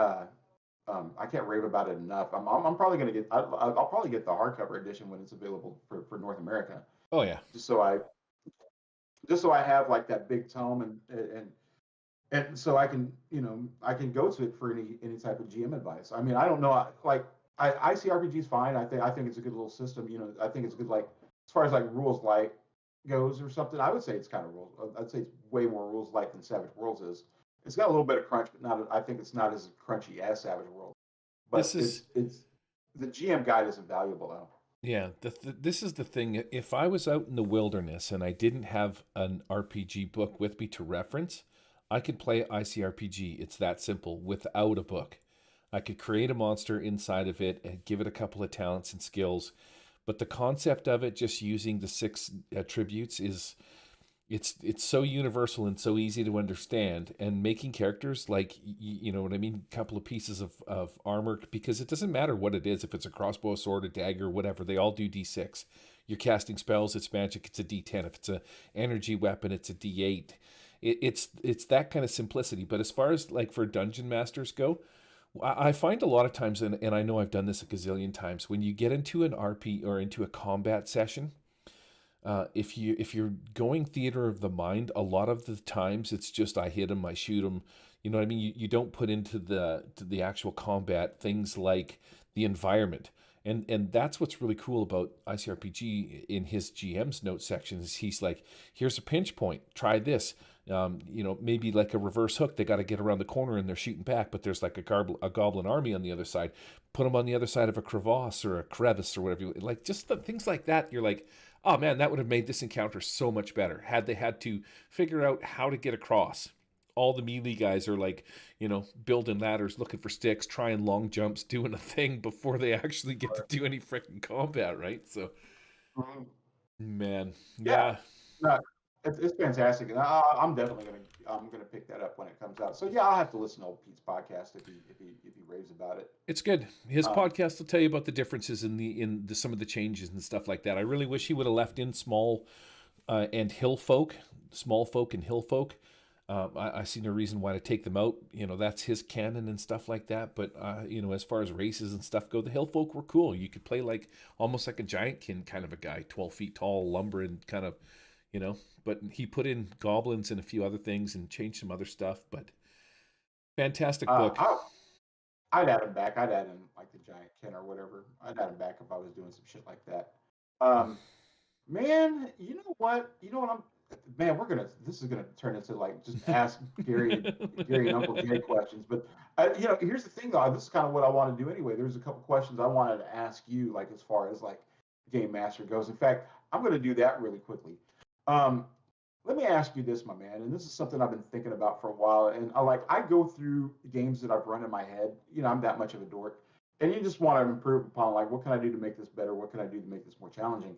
D: rave about it enough. I'm probably gonna get I'll probably get the hardcover edition when it's available for North America,
C: Oh, yeah.
D: just so I have like that big tome and so I can I can go to it for any type of GM advice. I mean I don't know like ICRPG is fine. I think it's a good little system. I think it's good like as far as like rules light goes or something. I would say it's kind of rules. I'd say it's way more rules light than Savage Worlds is. It's got a little bit of crunch, but not. I think it's not as crunchy as Savage Worlds.
C: This
D: But
C: is,
D: it's the GM guide is invaluable though.
C: yeah, this is the thing. If I was out in the wilderness and I didn't have an RPG book with me to reference, I could play ICRPG. It's that simple without a book. I could create a monster inside of it and give it a couple of talents and skills. But the concept of it, just using the 6 attributes, is it's so universal and so easy to understand. And making characters like you know what I mean, a couple of pieces of armor, because it doesn't matter what it is, if it's a crossbow, a sword, a dagger, whatever, they all do d6. You're casting spells, it's magic, it's a d10. If it's a energy weapon, it's a d8. It's that kind of simplicity. But as far as like for dungeon masters go, I find a lot of times, and I know I've done this a gazillion times, when you get into an RP or into a combat session, if you're going theater of the mind, a lot of the times it's just I hit him, I shoot him. You know what I mean? You don't put into the actual combat things like the environment. And that's what's really cool about ICRPG in his GM's note section is he's like, here's a pinch point, try this. Maybe like a reverse hook. They got to get around the corner and they're shooting back, but there's like a goblin army on the other side. Put them on the other side of a crevasse or a crevice or whatever. Like just things like that. You're like, oh man, that would have made this encounter so much better had they had to figure out how to get across. All the melee guys are like, building ladders, looking for sticks, trying long jumps, doing a thing before they actually get to do any freaking combat, right? So,
D: Mhm.
C: man,
D: Yeah,
C: yeah,
D: no, it's fantastic, and I'm gonna pick that up when it comes out. So yeah, I'll have to listen to old Pete's podcast if he raves about it.
C: it's good. His
D: Um,
C: podcast will tell you about the differences in some of the changes and stuff like that. I really wish he would have left in small and hill folk, small folk and hill folk. I see no reason why to take them out. That's his canon and stuff like that. But as far as races and stuff go, the hill folk were cool. You could play like almost like a giantkin kind of a guy, 12 feet tall, lumbering kind of, you know. But he put in goblins and a few other things and changed some other stuff. But fantastic
D: uh,
C: book.
D: I, I'd add him back. I'd add in like the giant Ken or whatever. I'd add him back if I was doing some shit like that. Um, Man, you know what? You know what I'm man, this is gonna turn into like just ask Gary and Uncle Jay questions. But here's the thing though, this is kind of what I want to do anyway. There's a couple questions I wanted to ask you, like as far as like Game Master goes. In fact, I'm gonna do that really quickly. Um, Let me ask you this, my man, and this is something I've been thinking about for a while. And I go through games that I've run in my head. I'm that much of a dork. And you just want to improve upon like what can I do to make this better? What can I do to make this more challenging?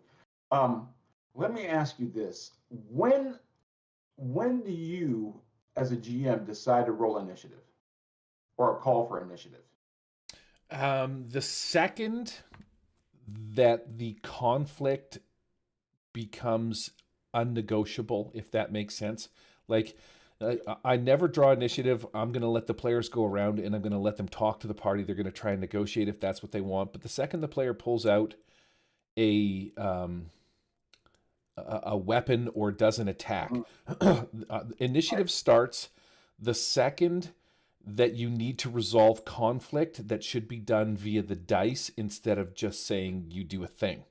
D: Um, Let me ask you this: when do you, as a GM, decide to roll initiative or a call for initiative?
C: The second that the conflict becomes unnegotiable, if that makes sense. Like, I never draw initiative. I'm going to let the players go around and I'm going to let them talk to the party. They're going to try and negotiate if that's what they want. But the second the player pulls out a um, a weapon or does an attack,
D: Mhm. Right.
C: initiative starts the second that you need to resolve conflict that should be done via the dice instead of just saying you do a thing.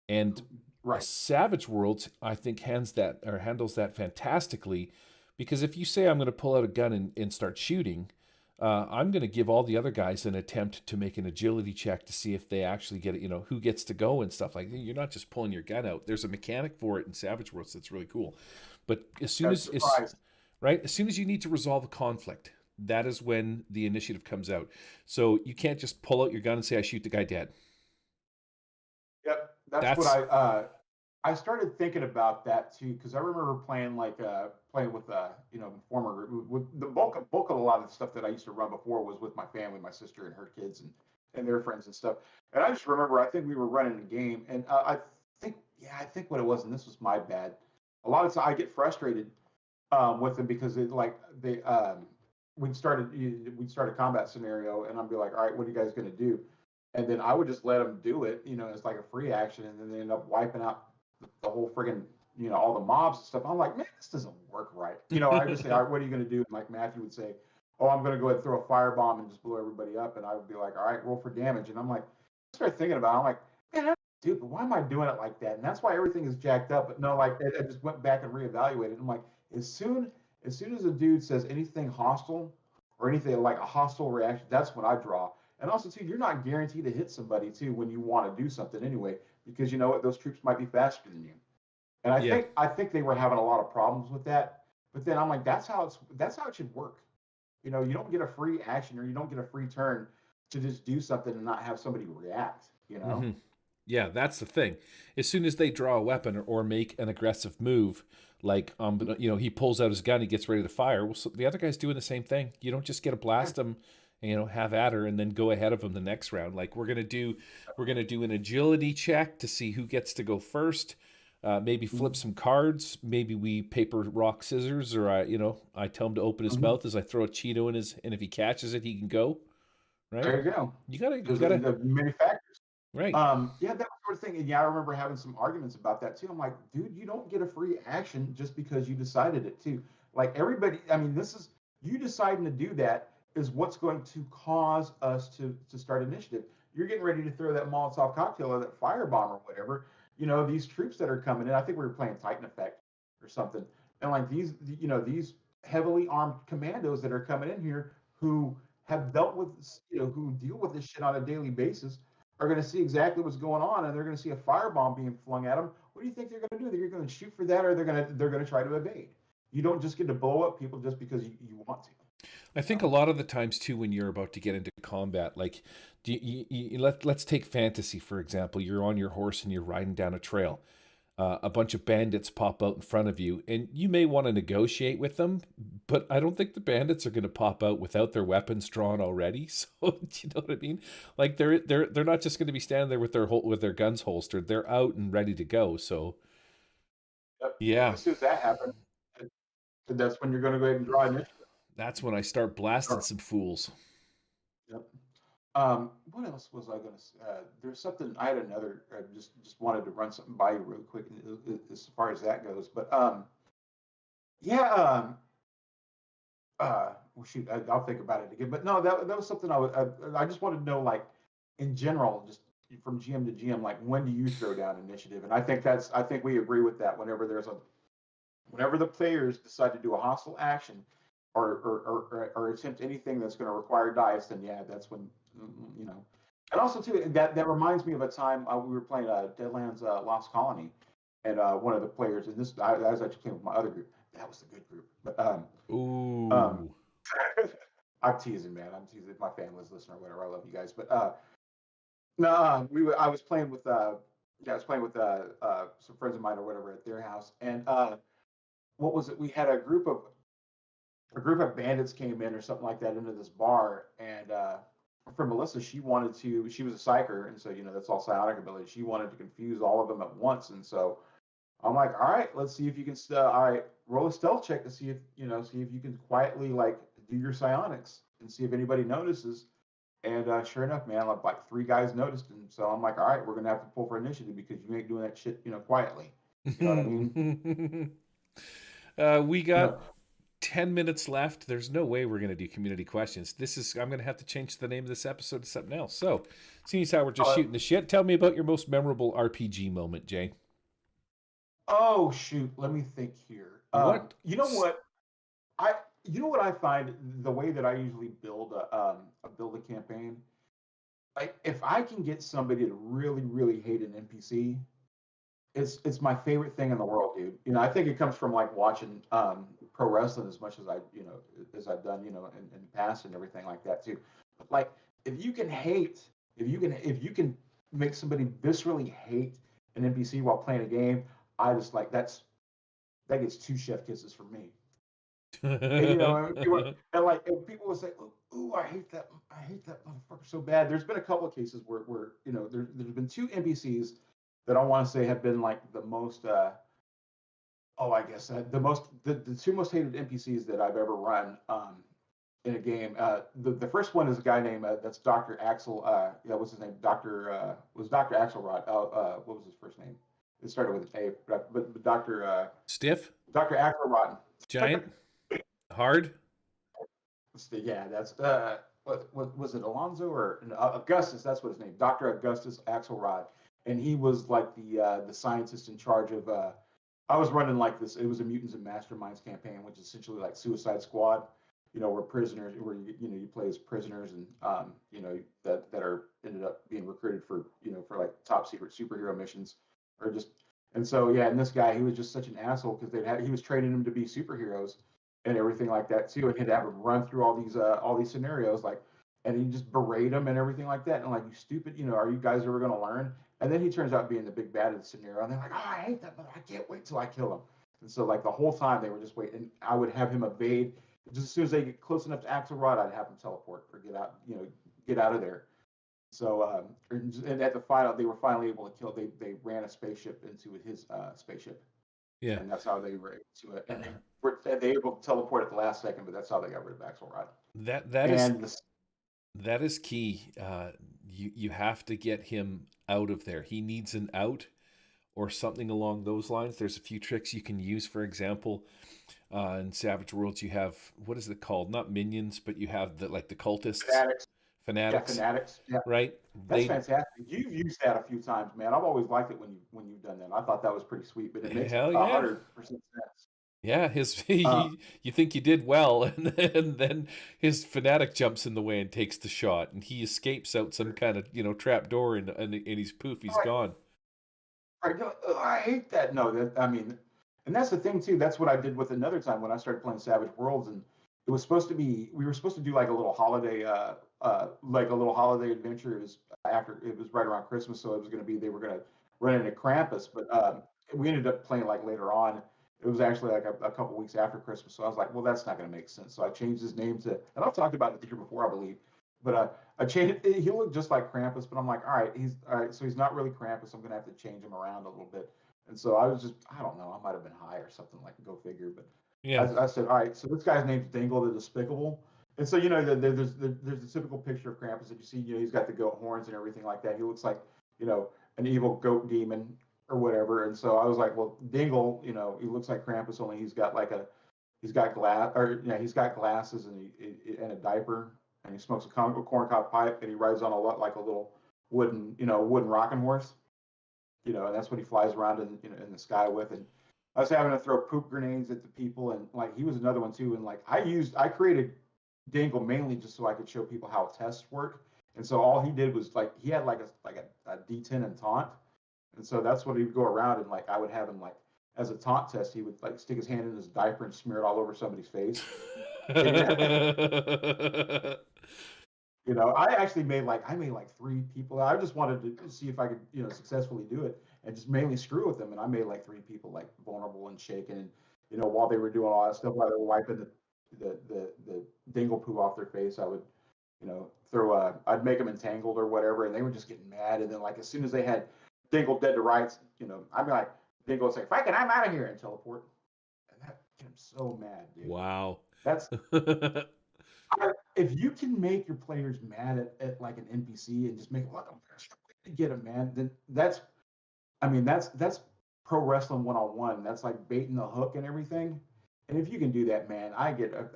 C: And
D: Right.
C: Savage Worlds, I think, handles that fantastically, because if you say I'm going to pull out a gun and start shooting, I'm going to give all the other guys an attempt to make an agility check to see if they actually get it. Who gets to go and stuff like that. You're not just pulling your gun out. There's a mechanic for it in Savage Worlds that's really cool. But as soon
D: Got a
C: as it's
D: surprise.
C: right, as soon as you need to resolve a conflict, that is when the initiative comes out. So you can't just pull out your gun and say I shoot the guy dead.
D: Yep, that's what
C: That's
D: I started thinking about that too because I remember playing with former with the bulk of a lot of the stuff that I used to run before was with my family, my sister and her kids and their friends and stuff. And I just remember I think we were running a game and I think what it was, and this was my bad. A lot of times I get frustrated with them because we'd start a combat scenario and I'd be like, all right, what are you guys going to do? And then I would just let them do it, it's like a free action, and then they end up wiping out the whole friggin' all the mobs and stuff. I'm like, man, this doesn't work right. I just say, all right, what are you going to do? And like Matthew would say, oh, I'm going to go ahead and throw a firebomb and just blow everybody up, and I would be like, all right, roll for damage, and I'm like, I start thinking about it. I'm like, man, that's stupid. Why am I doing it like that? And that's why everything is jacked up. But no, like I just went back and reevaluated. I'm like, as soon as a dude says anything hostile or anything like a hostile reaction, that's when I draw. And also, too, you're not guaranteed to hit somebody too when you want to do something anyway, because you know what, those troops might be faster than you. And I
C: yeah.
D: think I think they were having a lot of problems with that. But then I'm like, that's how it should work. You don't get a free action or you don't get a free turn to just do something and not have somebody react.
C: hmm Yeah, that's the thing. As soon as they draw a weapon or make an aggressive move, like he pulls out his gun, he gets ready to fire. Well, so the other guy's doing the same thing. You don't just get to
D: Yeah.
C: blast him, have at her, and then go ahead of him the next round. Like we're gonna do an agility check to see who gets to go first. Maybe flip
D: Mhm.
C: some cards. Maybe we paper rock scissors, or I tell him to open his
D: Mhm.
C: mouth as I throw a Cheeto in his, and if he catches it, he can go. Right?
D: There you go.
C: You
D: There's
C: gotta,
D: the many factors.
C: right.
D: Yeah, that sort of thing. And yeah, I remember having some arguments about that too. I'm like, dude, you don't get a free action just because you decided it too. Like everybody, I mean, this is you deciding to do that is what's going to cause us to start initiative. You're getting ready to throw that Molotov cocktail or that firebomb or whatever. These troops that are coming in. I think we were playing Titan Effect or something. And like these heavily armed commandos that are coming in here who have dealt with, who deal with this shit on a daily basis are going to see exactly what's going on, and they're going to see a firebomb being flung at them. What do you think they're going to do? They're going to shoot for that, or they're going to try to evade. You don't just get to blow up people just because you want to.
C: I think a lot of the times too, when you're about to get into combat, like let's take fantasy for example. You're on your horse and you're riding down a trail. A bunch of bandits pop out in front of you, and you may want to negotiate with them, but I don't think the bandits are going to pop out without their weapons drawn already. So, do you know what I mean? Like they're not just going to be standing there with their guns holstered. They're out and ready to go. So,
D: Yep.
C: yeah,
D: As soon as that happens, that's when you're going to go ahead and draw initiative.
C: that's when I start blasting some fools.
D: Yep. What else was I going to say? There's something, I had another, I just wanted to run something by you real quick as far as that goes. But yeah, well, shoot, I'll think about it again. But no, that was something I just wanted to know, like, in general, just from GM to GM, like, when do you throw down initiative? And I think we agree with that. Whenever the players decide to do a hostile action or attempt anything that's going to require dice, then yeah, that's when, you know. And also too, that reminds me of a time we were playing Deadlands Lost Colony, and one of the players, and I was actually playing with my other group. That was the good group. But
C: Ooh.
D: I'm teasing, man. I'm teasing. If my family's listening or whatever, I love you guys. But no, I was playing with some friends of mine or whatever at their house, and what was it? We had a group of bandits came in or something like that into this bar, and for Melissa, she was a psyker, and so that's all psionic ability. She wanted to confuse all of them at once, and so I'm like, all right, let's see if you can all right, roll a stealth check to see if you can quietly like do your psionics and see if anybody notices. And sure enough, man, like 3 guys noticed, and so I'm like, all right, we're gonna have to pull for initiative because you ain't doing that shit, quietly. You know what I mean?
C: We got 10 minutes left. There's no way we're going to do community questions. I'm going to have to change the name of this episode to something else. So, seeing as how we're just shooting the shit, tell me about your most memorable RPG moment, Jay.
D: Oh shoot, let me think here.
C: What?
D: You know what? I find the way that I usually build a campaign. Like if I can get somebody to really, really hate an NPC, it's my favorite thing in the world, dude. I think it comes from like watching pro wrestling as much as I've done, in the past and everything like that too. But like if you can make somebody viscerally hate an NPC while playing a game, I just like that gets 2 chef kisses from me. And people will say, "Ooh, I hate that motherfucker so bad." There's been a couple of cases where there's been 2 NPCs that I want to say have been like the most. I guess the 2 most hated NPCs that I've ever run in a game. The first one is a guy named that's Dr. Axel. What's his name? Was Dr. Axelrod. What was his first name? It started with an A, but Dr.
C: Stiff?
D: Dr. Axelrod.
C: Giant? Hard?
D: Yeah, that's what was it, Alonzo or Augustus? That's what his name, Dr. Augustus Axelrod, and he was like the scientist in charge of. I was running like this. It was a Mutants and Masterminds campaign, which is essentially like Suicide Squad. Where prisoners, where you play as prisoners, and that are ended up being recruited for for like top secret superhero missions, or just. And so yeah, and this guy, he was just such an asshole because he was training them to be superheroes and everything like that too, and he'd have them run through all these scenarios like, and he just berate them and everything like that, and like, you stupid, are you guys ever going to learn? And then he turns out being the big bad of the scenario, and they're like, oh, I hate that mother, I can't wait till I kill him. And so like the whole time they were just waiting, and I would have him evade. Just as soon as they get close enough to Axelrod, I'd have him teleport or get out of there. So and at the final, they were finally able to kill. They ran a spaceship into his spaceship.
C: Yeah.
D: And that's how they were able to it. And they were able to teleport at the last second, but that's how they got rid of Axelrod.
C: That is key. You have to get him out of there. He needs an out or something along those lines. There's a few tricks you can use. For example, in Savage Worlds, you have, what is it called? Not minions, but you have the cultists. Fanatics.
D: Yeah, fanatics. Yeah.
C: Right?
D: That's fantastic. You've used that a few times, man. I've always liked it when you've done that. I thought that was pretty sweet, but it makes 100% sense.
C: Yeah,
D: Uh,
C: you think you did well, and then his fanatic jumps in the way and takes the shot, and he escapes out some kind of trap door, and he's poof, he's
D: right,
C: gone.
D: right. No, I hate that. No, that I mean, and that's the thing too. That's what I did with another time when I started playing Savage Worlds, and it was supposed to be. We were supposed to do like a little holiday, like a little holiday adventure. It was after it was right around Christmas, so it was going to be they were going to run into Krampus, but we ended up playing like later on. It was actually like a couple weeks after Christmas, so I was like, well, that's not going to make sense. So I changed his name to, and I've talked about it the year before, I believe. But I changed. He looked just like Krampus, but I'm like, all right. So he's not really Krampus. I'm gonna have to change him around a little bit. And so I was just, I don't know. I might have been high or something like. Go figure. But
C: Yeah.
D: I said, all right. So this guy's name's Dingle the Despicable. And so there's the typical picture of Krampus that you see. He's got the goat horns and everything like that. He looks like an evil goat demon or whatever. And so I was like, well, Dingle, he looks like Krampus, only he's got glass, or he's got glasses and a diaper, and he smokes a corn cob pipe, and he rides on a lot like a little wooden rocking horse, and that's what he flies around in the sky with. And I was having to throw poop grenades at the people, and like he was another one too. And like I created Dingle mainly just so I could show people how tests work. And so all he did was like he had like a D10 and taunt, and so that's what he'd go around, and like I would have him like as a taunt test, he would like stick his hand in his diaper and smear it all over somebody's face. And I actually made like three people. I just wanted to see if I could successfully do it and just mainly screw with them. And I made like three people like vulnerable and shaken, and while they were doing all that stuff, while they were wiping the dingle poo off their face, I would throw I'd make them entangled or whatever, and they were just getting mad. And then like as soon as they had Dingle dead to rights, I'd be like, Dingle would say, "Fucking, I'm out of here," and teleport. And that made him so mad, dude.
C: Wow.
D: That's if you can make your players mad at like an NPC and just make them to get them, man, then that's pro wrestling 101. That's like baiting the hook and everything. And if you can do that, man, I get a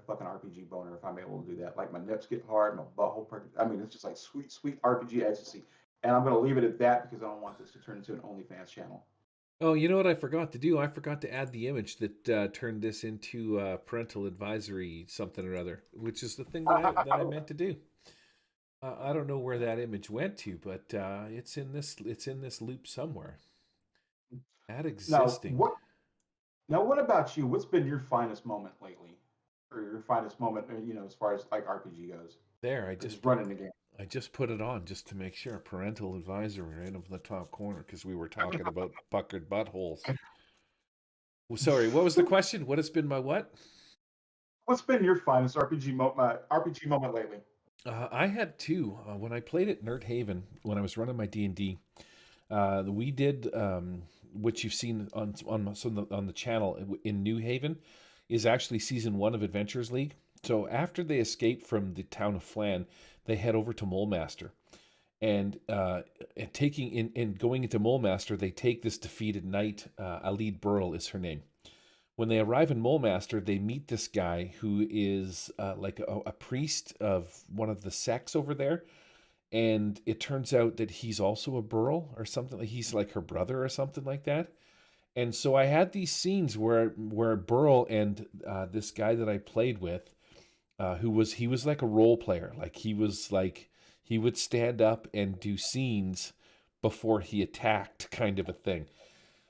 D: fucking RPG boner if I'm able to do that. Like my nips get hard, my butthole. I mean, it's just like sweet, sweet RPG ecstasy. And I'm gonna leave it at that because I don't want this to turn into an OnlyFans channel.
C: Oh, you know what I forgot to do? I forgot to add the image that turned this into parental advisory something or other, which is the thing that I meant to do. I don't know where that image went to, but it's in this loop somewhere. Add
D: now,
C: existing.
D: what Now, what about you? What's been your finest moment lately, or your finest moment, as far as like RPG goes,
C: There,
D: or just running the game?
C: I just put it on just to make sure. Parental advisory right up in the top corner because we were talking about puckered buttholes. Well, sorry, what was the question? What has been my what?
D: What's been your finest RPG moment lately?
C: I had two when I played at Nerd Haven when I was running my D&D. We did what you've seen on the channel in New Haven is actually season 1 of Adventures League. So after they escape from the town of Flan, they head over to Molemaster, and taking in going into Molemaster, they take this defeated knight. Alid Burl is her name. When they arrive in Molemaster, they meet this guy who is like a priest of one of the sects over there, and it turns out that he's also a Burl or something. He's like her brother or something like that. And so I had these scenes where Burl and this guy that I played with, he was like a role player. Like he would stand up and do scenes before he attacked, kind of a thing.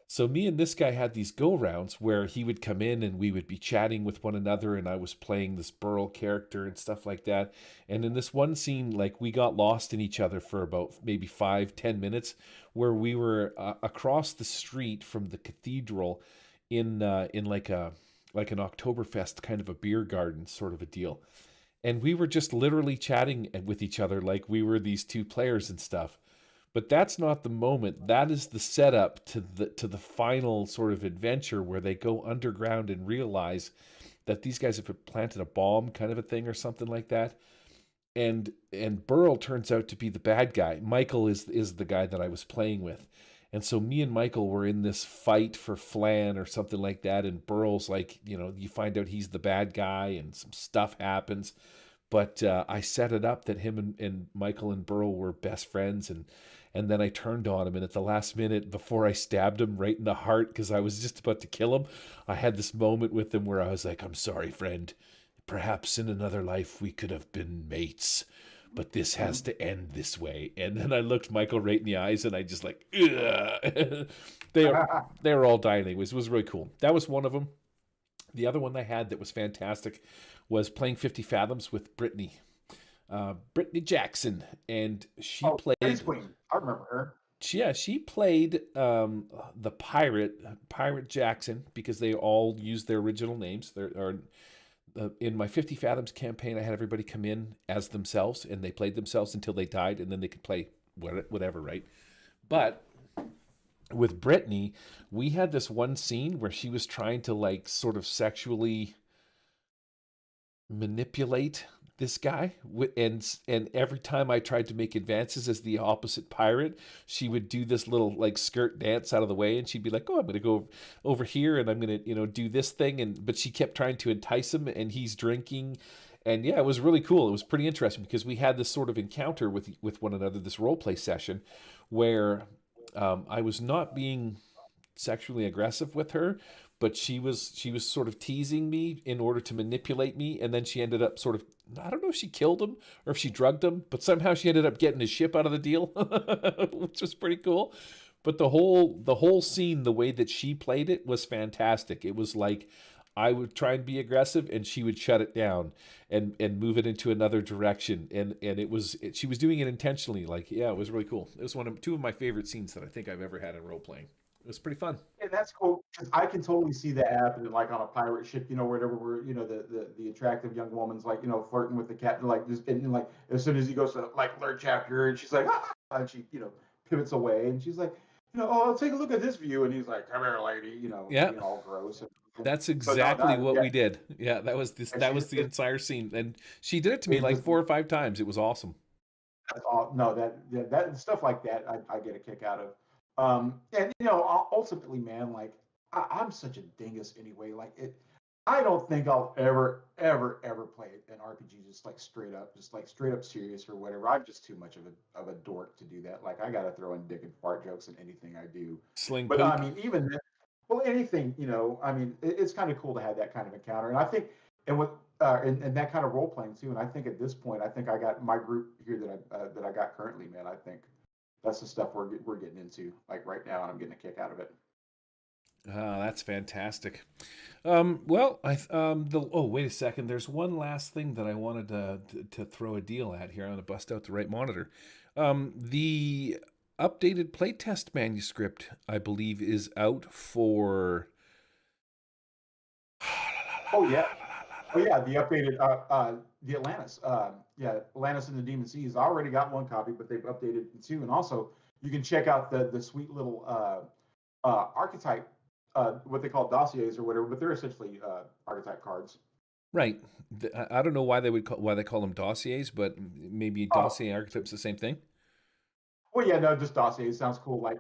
C: So me and this guy had these go rounds where he would come in and we would be chatting with one another, and I was playing this Burl character and stuff like that. And in this one scene, like we got lost in each other for about maybe 5-10 minutes, where we were across the street from the cathedral in like an Oktoberfest kind of a beer garden sort of a deal. And we were just literally chatting with each other like we were these two players and stuff. But that's not the moment. That is the setup to the final sort of adventure where they go underground and realize that these guys have planted a bomb, kind of a thing, or something like that. And Burl turns out to be the bad guy. Michael is the guy that I was playing with. And so me and Michael were in this fight for Flan or something like that. And Burl's like, you find out he's the bad guy and some stuff happens. But I set it up that him and Michael and Burl were best friends, and then I turned on him, and at the last minute, before I stabbed him right in the heart because I was just about to kill him, I had this moment with him where I was like, "I'm sorry, friend. Perhaps in another life we could have been mates, but this has to end this way." And then I looked Michael right in the eyes, and I just like, ugh. They were all dying anyways. It was really cool. That was one of them. The other one I had that was fantastic was playing 50 Fathoms with Brittany. Brittany Jackson, and she
D: Ice
C: played.
D: Queen. I remember her.
C: She played the pirate Jackson, because they all used their original names. In my 50 Fathoms campaign, I had everybody come in as themselves, and they played themselves until they died, and then they could play whatever, right? But with Brittany, we had this one scene where she was trying to like sort of sexually manipulate this guy, and every time I tried to make advances as the opposite pirate, she would do this little like skirt dance out of the way, and she'd be like, "Oh, I'm going to go over here and I'm going to, do this thing," and but she kept trying to entice him, and he's drinking. And yeah, it was really cool. It was pretty interesting because we had this sort of encounter with one another, this role play session where I was not being sexually aggressive with her, but she was sort of teasing me in order to manipulate me, and then she ended up sort of, I don't know if she killed him or if she drugged him, but somehow she ended up getting his ship out of the deal, which was pretty cool. But the whole scene, the way that she played it was fantastic. It was like I would try and be aggressive, and she would shut it down and move it into another direction, and she was doing it intentionally. Like, yeah, it was really cool. It was two of my favorite scenes that I think I've ever had in role playing. It was pretty fun.
D: And that's cool because I can totally see that happening, like on a pirate ship, wherever we're, the attractive young woman's like, flirting with the captain, like just and like as soon as he goes to like learn chapter, and she's like, ah, and she, pivots away, and she's like, oh, take a look at this view, and he's like, come here, lady,
C: Yeah,
D: being all gross.
C: that's
D: So no,
C: exactly
D: that,
C: what
D: yeah,
C: we did. Yeah, that was this.
D: and
C: That
D: she
C: was the
D: just,
C: entire scene, and she did it to me
D: it
C: like
D: just
C: 4 or 5 times. It was awesome.
D: That's all. No, that stuff like that, I get a kick out of. And ultimately, man, like I'm such a dingus anyway. Like I don't think I'll ever play an RPG just like straight up serious or whatever. I'm just too much of a dork to do that. Like I gotta throw in dick and fart jokes in anything I do.
C: Sling
D: But I
C: poop.
D: mean, even well, anything, I mean, it's kind of cool to have that kind of encounter. And I think, and with and that kind of role playing too. And I think at this point, I think I got my group here that I got currently, man. I think that's the stuff we're getting into like right now, and I'm getting a kick out of it.
C: That's fantastic. Well, wait a second. There's one last thing that I wanted to throw a deal at here. I'm going to bust out the right monitor. The updated playtest manuscript, I believe, is out for.
D: Oh yeah, oh yeah, the updated the Atlantis, yeah, Atlantis and the Demon Seas. I already got one copy, but they've updated it too. And also, you can check out the sweet little archetype, what they call dossiers or whatever, but they're essentially archetype cards.
C: Right. I don't know why they call them dossiers, but maybe
D: Oh,
C: dossier archetype's the same thing.
D: well, yeah, no, just dossiers sounds cool. Like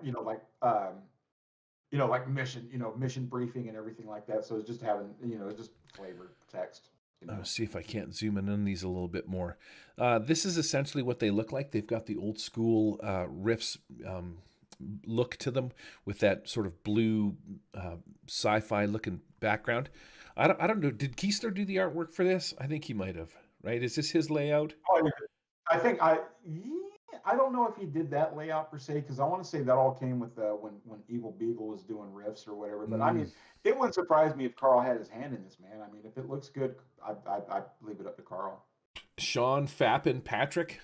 D: like mission, mission briefing and everything like that. So it's just having, just flavor text.
C: Let's see if I can't zoom in on these a little bit more. This is essentially what they look like. They've got the old school riffs look to them with that sort of blue sci-fi looking background. I don't know. Did Keystone do the artwork for this? I think he might have. Right? Is this his layout?
D: Oh, yeah. I think I don't know if he did that layout per se because I want to say that all came with when Evil Beagle was doing riffs or whatever. But I
C: Mm.
D: mean, it wouldn't surprise me if Carl had his hand in this, man. I mean, if it looks good, I leave it up to Carl.
C: Sean Fappin Patrick.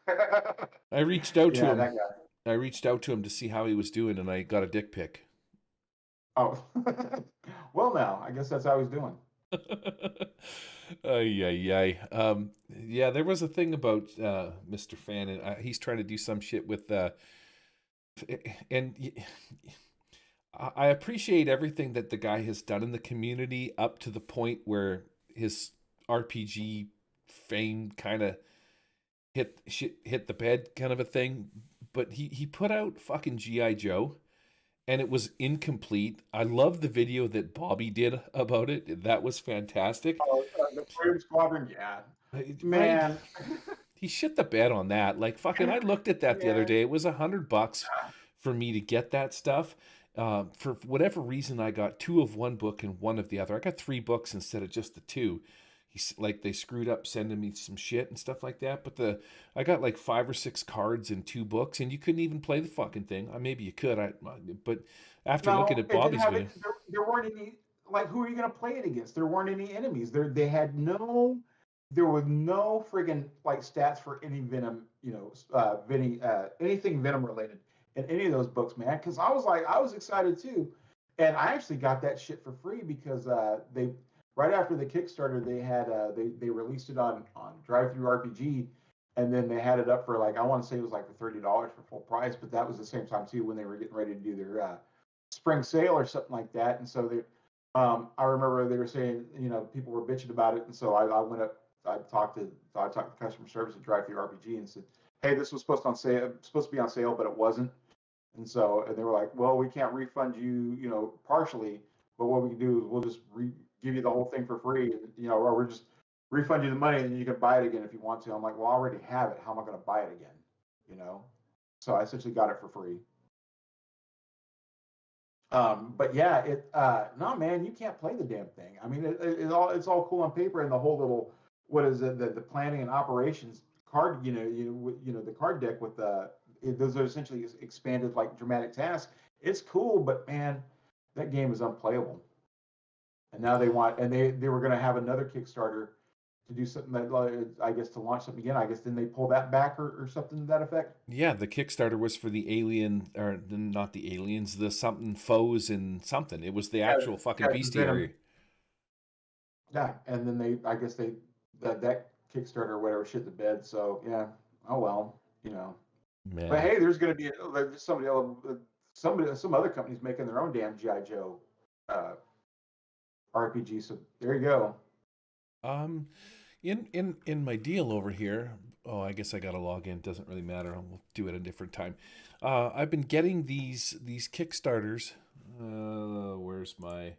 C: I reached out to
D: Yeah,
C: him.
D: that guy.
C: I reached out to him to see how he was doing, and I got a dick pic.
D: Oh, well, now I guess that's how he's doing.
C: Ay, ay, ay. Yeah, there was a thing about Mr. Fan, and he's trying to do some shit with, and I appreciate everything that the guy has done in the community up to the point where his RPG fame kind of hit the bed, kind of a thing. But he put out fucking GI Joe, and it was incomplete. I love the video that Bobby did about it. That was fantastic.
D: Oh, the Freedom Squadron, yeah.
C: Right?
D: Man,
C: He shit the bed on that. Like fucking, I looked at that the other
D: man.
C: day. It was $100 for me to get that stuff. For whatever reason, I got two of one book and one of the other. I got three books instead of just the two. He's like they screwed up sending me some shit and stuff like that. But I got like 5 or 6 cards and two books, and you couldn't even play the fucking thing. Maybe you could. But after looking
D: No,
C: at
D: it didn't
C: Bobby's
D: have
C: video,
D: it. There weren't any. Like, who are you going to play it against? There weren't any enemies. They had no. There was no friggin' like stats for any venom. Anything venom related in any of those books, man. Because I was excited too, and I actually got that shit for free because they right after the Kickstarter they had they released it on Drive Through RPG, and then they had it up for like I want to say it was like for $30 for full price, but that was the same time too when they were getting ready to do their spring sale or something like that. And so I remember they were saying, people were bitching about it, and so I went up. I talked to customer service at Drive Through RPG and said, "Hey, this was supposed to be on sale, but it wasn't." And they were like, "Well, we can't refund you, partially, but what we can do is we'll just give you the whole thing for free, or we're just refund you the money and you can buy it again if you want to." I'm like, "Well, I already have it. How am I going to buy it again?" You know. So I essentially got it for free. But yeah, no man, you can't play the damn thing. I mean, it's all cool on paper, and the whole little what is it the planning and operations card, the card deck with those are essentially expanded like dramatic tasks. It's cool, but man, that game is unplayable. And now they were going to have another Kickstarter to do something that I guess to launch something again. I guess then they pull that back or something to that effect.
C: yeah, the Kickstarter was for the alien, or not the aliens, the something foes and something. It was the
D: Yeah,
C: actual fucking
D: yeah, the
C: bestiary.
D: Venom. Yeah, and then I guess that Kickstarter or whatever shit the bed. So yeah, oh well, But
C: Man,
D: hey, there's going to be somebody else, some other companies making their own damn GI Joe uh, RPG. So there you go.
C: um, in my deal over here. Oh, I guess I gotta log in. Doesn't really matter. We'll do it a different time. I've been getting these Kickstarters. Where's my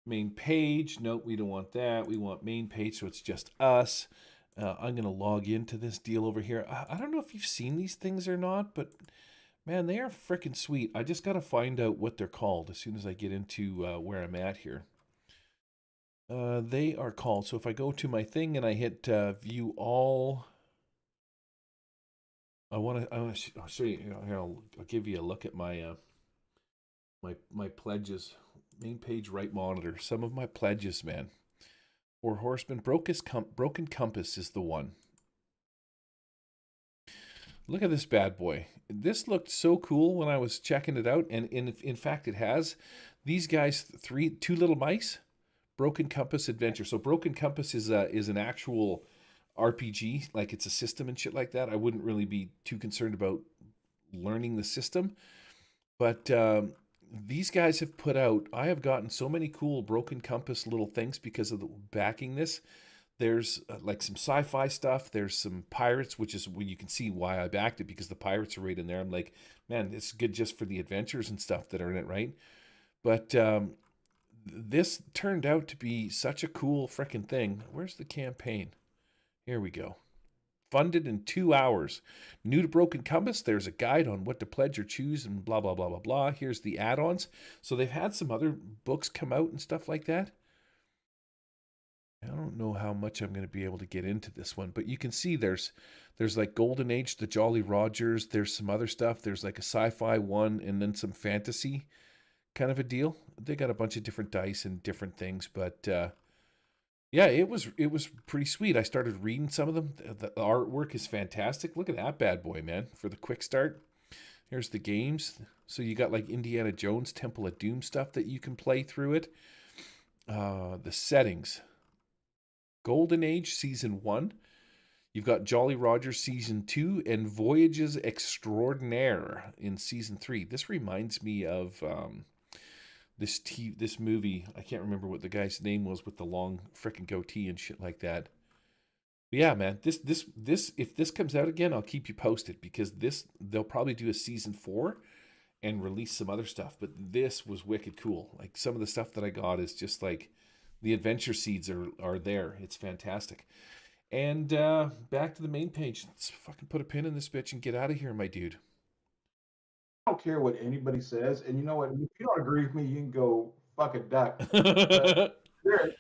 C: main page? Nope, we don't want that. We want main page, so it's just us. I'm gonna log into this deal over here. I don't know if you've seen these things or not, but man, they are freaking sweet. I just gotta find out what they're called as soon as I get into where I'm at here. They are called. So if I go to my thing and I hit view all, I'll show you. Here, I'll give you a look at my pledges. Main page right monitor. Some of my pledges, man. Four Horsemen. Broken Compass is the one. Look at this bad boy. This looked so cool when I was checking it out, and in fact, it has these guys. Two little mice. Broken Compass Adventure. So Broken Compass is an actual RPG, like it's a system and shit like that. I wouldn't really be too concerned about learning the system, but these guys have put out. I have gotten so many cool Broken Compass little things because of the backing this. There's like some sci-fi stuff. There's some pirates, which is when you can see why I backed it because the pirates are right in there. I'm like, man, it's good just for the adventures and stuff that are in it, right? But this turned out to be such a cool freaking thing. Where's the campaign? Here we go. Funded in 2 hours. New to Broken Compass, there's a guide on what to pledge or choose and blah, blah, blah, blah, blah. Here's the add-ons. So they've had some other books come out and stuff like that. I don't know how much I'm going to be able to get into this one, but you can see there's like Golden Age, the Jolly Rogers. There's some other stuff. There's like a sci-fi one and then some fantasy kind of a deal. They got a bunch of different dice and different things, but yeah, it was pretty sweet. I started reading some of them. The artwork is fantastic. Look at that bad boy, man! For the quick start, here's the games. So you got like Indiana Jones, Temple of Doom stuff that you can play through it. The settings: Golden Age Season 1. You've got Jolly Roger Season 2 and Voyages Extraordinaire in Season 3. This reminds me of this movie. I can't remember what the guy's name was with the long freaking goatee and shit like that. But yeah, man, this if this comes out again, I'll keep you posted because they'll probably do a season 4 and release some other stuff. But this was wicked cool. Like some of the stuff that I got is just like the adventure seeds are there. It's fantastic. And back to the main page. Let's fucking put a pin in this bitch and get out of here, my dude.
D: I don't care what anybody says, and you know what? If you don't agree with me, you can go fuck a duck. But there,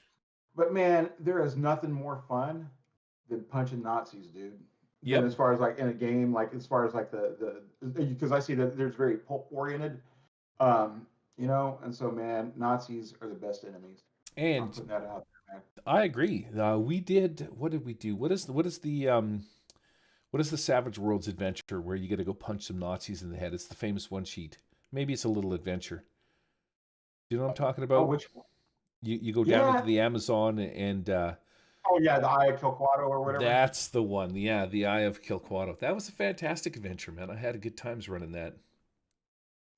D: but man, there is nothing more fun than punching Nazis, dude. Than
C: Yep.
D: as far as like in a game, like as far as like the because I see that there's very pulp oriented, you know, and so man, Nazis are the best enemies. I'm
C: And
D: putting that out there, man.
C: I agree. We did. What did we do? What is the Savage Worlds adventure where you got to go punch some Nazis in the head? It's the famous one sheet. Maybe it's a little adventure. Do you know what I'm talking
D: Oh,
C: about?
D: which one?
C: You go down into
D: Yeah.
C: the Amazon and
D: Oh yeah, the Eye of Kilquato or whatever.
C: that's the one. Yeah, the Eye of Kilquato. That was a fantastic adventure, man. I had good times running that.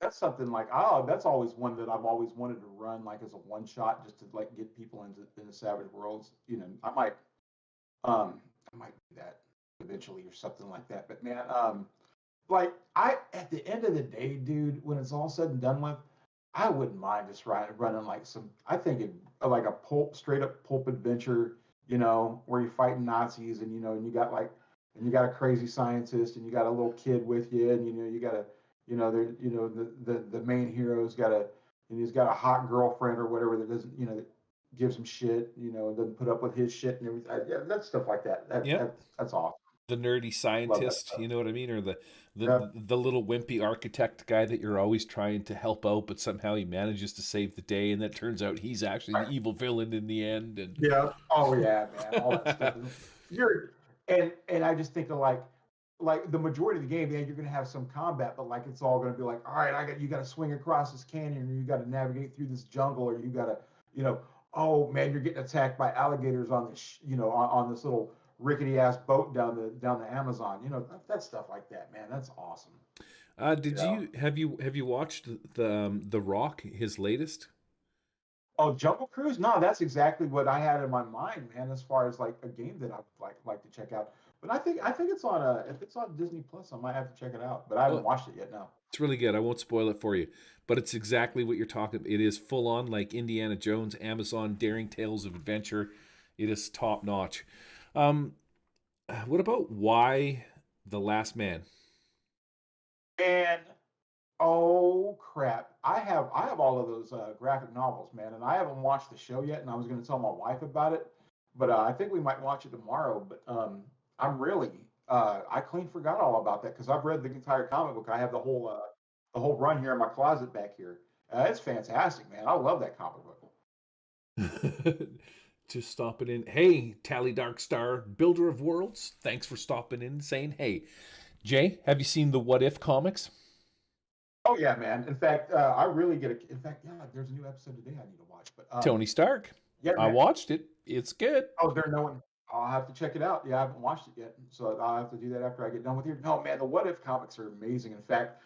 D: That's something like oh, that's always one that I've always wanted to run like as a one shot just to like get people into Savage Worlds. You know, I might do that eventually or something like that. But man, like I at the end of the day, dude, when it's all said and done with, I wouldn't mind just running like some. I think it like a pulp, straight up pulp adventure. You know, where you're fighting Nazis and you know, and you got a crazy scientist and you got a little kid with you and you know, you got a, you know, there, you know, the main hero's got a, and he's got a hot girlfriend or whatever that doesn't, you know, that gives him shit, you know, and doesn't put up with his shit and everything. Yeah, that stuff like that.
C: Yep.
D: That's awesome.
C: The nerdy
D: Love that
C: scientist,
D: stuff.
C: you know what I mean, or
D: Yeah.
C: the little wimpy architect guy that you're always trying to help out, but somehow he manages to save the day, and that turns out he's actually the evil villain in the end. And
D: Yeah. Oh yeah, man. All that stuff. You're and I just think of like the majority of the game, yeah, you're gonna have some combat, but like it's all gonna be like, all right, you gotta swing across this canyon, or you gotta navigate through this jungle, or you gotta, you know, oh man, you're getting attacked by alligators on this, you know, on this little rickety ass boat down the Amazon. You know, that stuff like that, man. That's awesome. You
C: did
D: know.
C: you have you watched the Rock, his latest?
D: Oh, Jungle Cruise? No, that's exactly what I had in my mind, man. As far as like a game that I would like to check out, but I think it's on if it's on Disney Plus, I might have to check it out. But I haven't
C: Oh,
D: watched it yet. No.
C: it's really good. I won't spoil it for you, but it's exactly what you're talking. It is full on like Indiana Jones, Amazon, daring tales of adventure. It is top notch. Um, what about Why the Last Man?
D: And oh crap, I have all of those graphic novels, man, and I haven't watched the show yet. And I was going to tell my wife about it, but I think we might watch it tomorrow. But I'm really I clean forgot all about that because I've read the entire comic book. I have the whole run here in my closet back here. It's fantastic, man. I love that comic book.
C: Just stopping in. Hey, Tally Darkstar, builder of worlds. Thanks for stopping in and saying hey. Jay, have you seen the What If comics?
D: Oh yeah, man. In fact, I really get a. In fact, yeah, there's a new episode today I need to watch. But
C: Tony Stark.
D: yeah,
C: I
D: man.
C: watched it. It's good.
D: Oh, there no one. I'll have to check it out. Yeah, I haven't watched it yet, so I'll have to do that after I get done with here. No, man, the What If comics are amazing. In fact,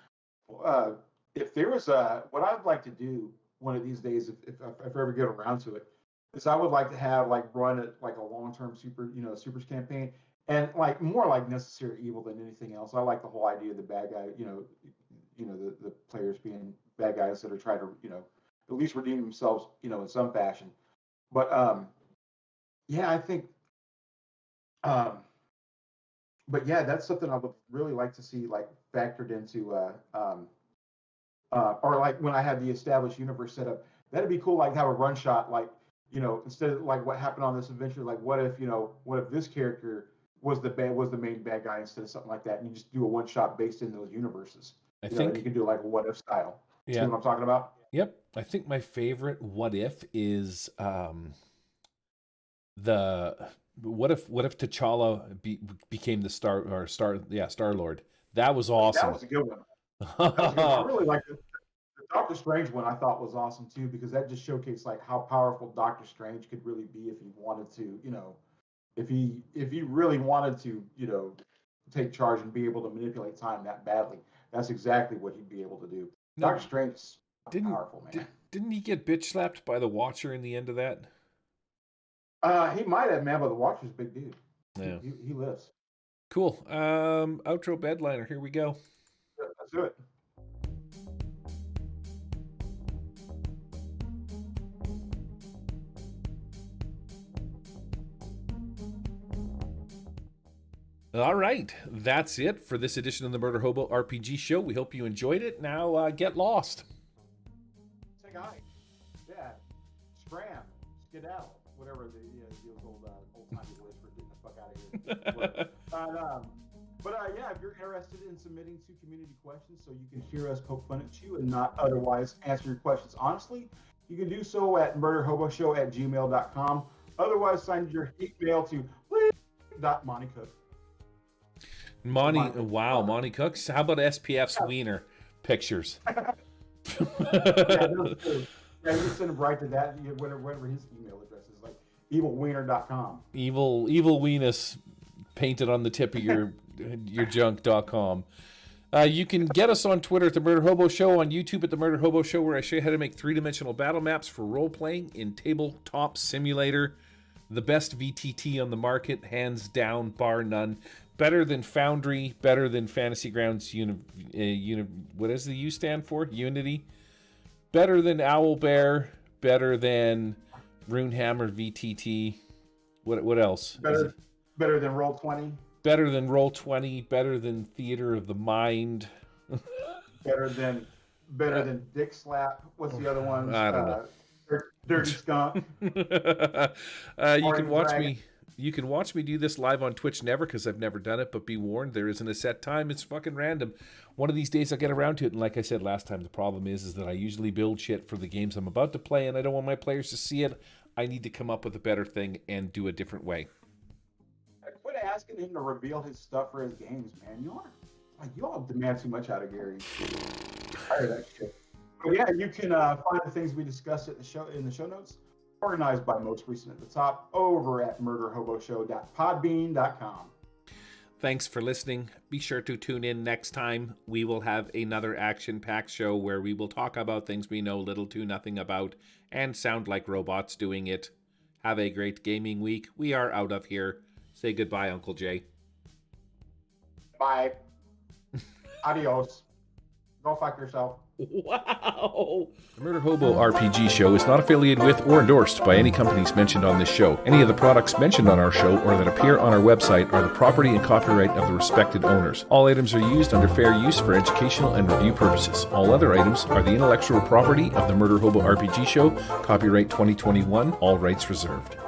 D: uh, if there was a what I'd like to do one of these days, if I ever get around to it, is I would like to have like run it like a long term supers campaign, and like more like Necessary Evil than anything else. I like the whole idea of the bad guy, the players being bad guys that are trying to at least redeem themselves, in some fashion. But yeah, I think um, but yeah, that's something I would really like to see like factored into or like when I have the established universe set up. That'd be cool, like have a run shot, like instead of like what happened on this adventure, like what if this character was the main bad guy instead of something like that, and you just do a one shot based in those universes,
C: I
D: and you
C: think,
D: can do like a what if style. See
C: yeah.
D: what I'm talking about?
C: Yep. I think my favorite What If is the what if T'Challa became the Star Lord. That was
D: That
C: awesome.
D: was a good one. That was a good one. I really like the Doctor Strange one. I thought was awesome too because that just showcased like how powerful Doctor Strange could really be if he wanted to, if he really wanted to, take charge and be able to manipulate time that badly. That's exactly what he'd be able to do.
C: No,
D: Doctor Strange is
C: didn't
D: powerful, man.
C: didn't he get bitch slapped by the Watcher in the end of that?
D: He might have, man, but the Watcher's a big dude. He,
C: Yeah.
D: he, he lives.
C: Cool. Outro bedliner. Here we go.
D: Let's do it.
C: All right, that's it for this edition of the Murder Hobo RPG show. We hope you enjoyed it. Now get lost.
D: Say hi. Yeah. Scram. Skedaddle. Whatever the old-timey words for getting the fuck out of here. Yeah, if you're interested in submitting 2 community questions so you can hear us poke fun at you and not otherwise answer your questions honestly, you can do so at murderhoboshow@gmail.com. Otherwise, send your hate mail to please.montycook.
C: Monty Cooks. How about SPF's wiener pictures?
D: Yeah, you send them right to that, whatever his email address is, like evilwiener.com.
C: Evil weenus painted on the tip of your junk.com. You can get us on Twitter at The Murder Hobo Show, on YouTube at The Murder Hobo Show, where I show you how to make 3-dimensional battle maps for role-playing in Tabletop Simulator. The best VTT on the market, hands down, bar none. Better than Foundry, better than Fantasy Grounds, what does the U stand for? Unity. Better than Owlbear, better than Runehammer VTT. What else?
D: Better than Roll20.
C: Better than Roll20, better than Theater of the Mind.
D: better than Dick Slap. What's the other one?
C: I don't know.
D: Dirty Skunk.
C: You can watch me do this live on Twitch never, because I've never done it, but be warned, there isn't a set time. It's fucking random. One of these days I'll get around to it, and like I said last time, the problem is that I usually build shit for the games I'm about to play, and I don't want my players to see it. I need to come up with a better thing and do a different way.
D: Quit asking him to reveal his stuff for his games, man. You all demand too much out of Gary. Tired of that shit. But yeah, you can find the things we discussed at the show in the show notes, organized by most recent at the top, over at murderhoboshow.podbean.com.
C: Thanks for listening. Be sure to tune in next time. We will have another action-packed show where we will talk about things we know little to nothing about and sound like robots doing it. Have a great gaming week. We are out of here. Say goodbye, Uncle Jay.
D: Bye. Adios. Go fuck yourself.
C: Wow! The Murder Hobo RPG show is not affiliated with or endorsed by any companies mentioned on this show. Any of the products mentioned on our show or that appear on our website are the property and copyright of the respected owners. All items are used under fair use for educational and review purposes. All other items are the intellectual property of the Murder Hobo RPG show. Copyright 2021. All rights reserved.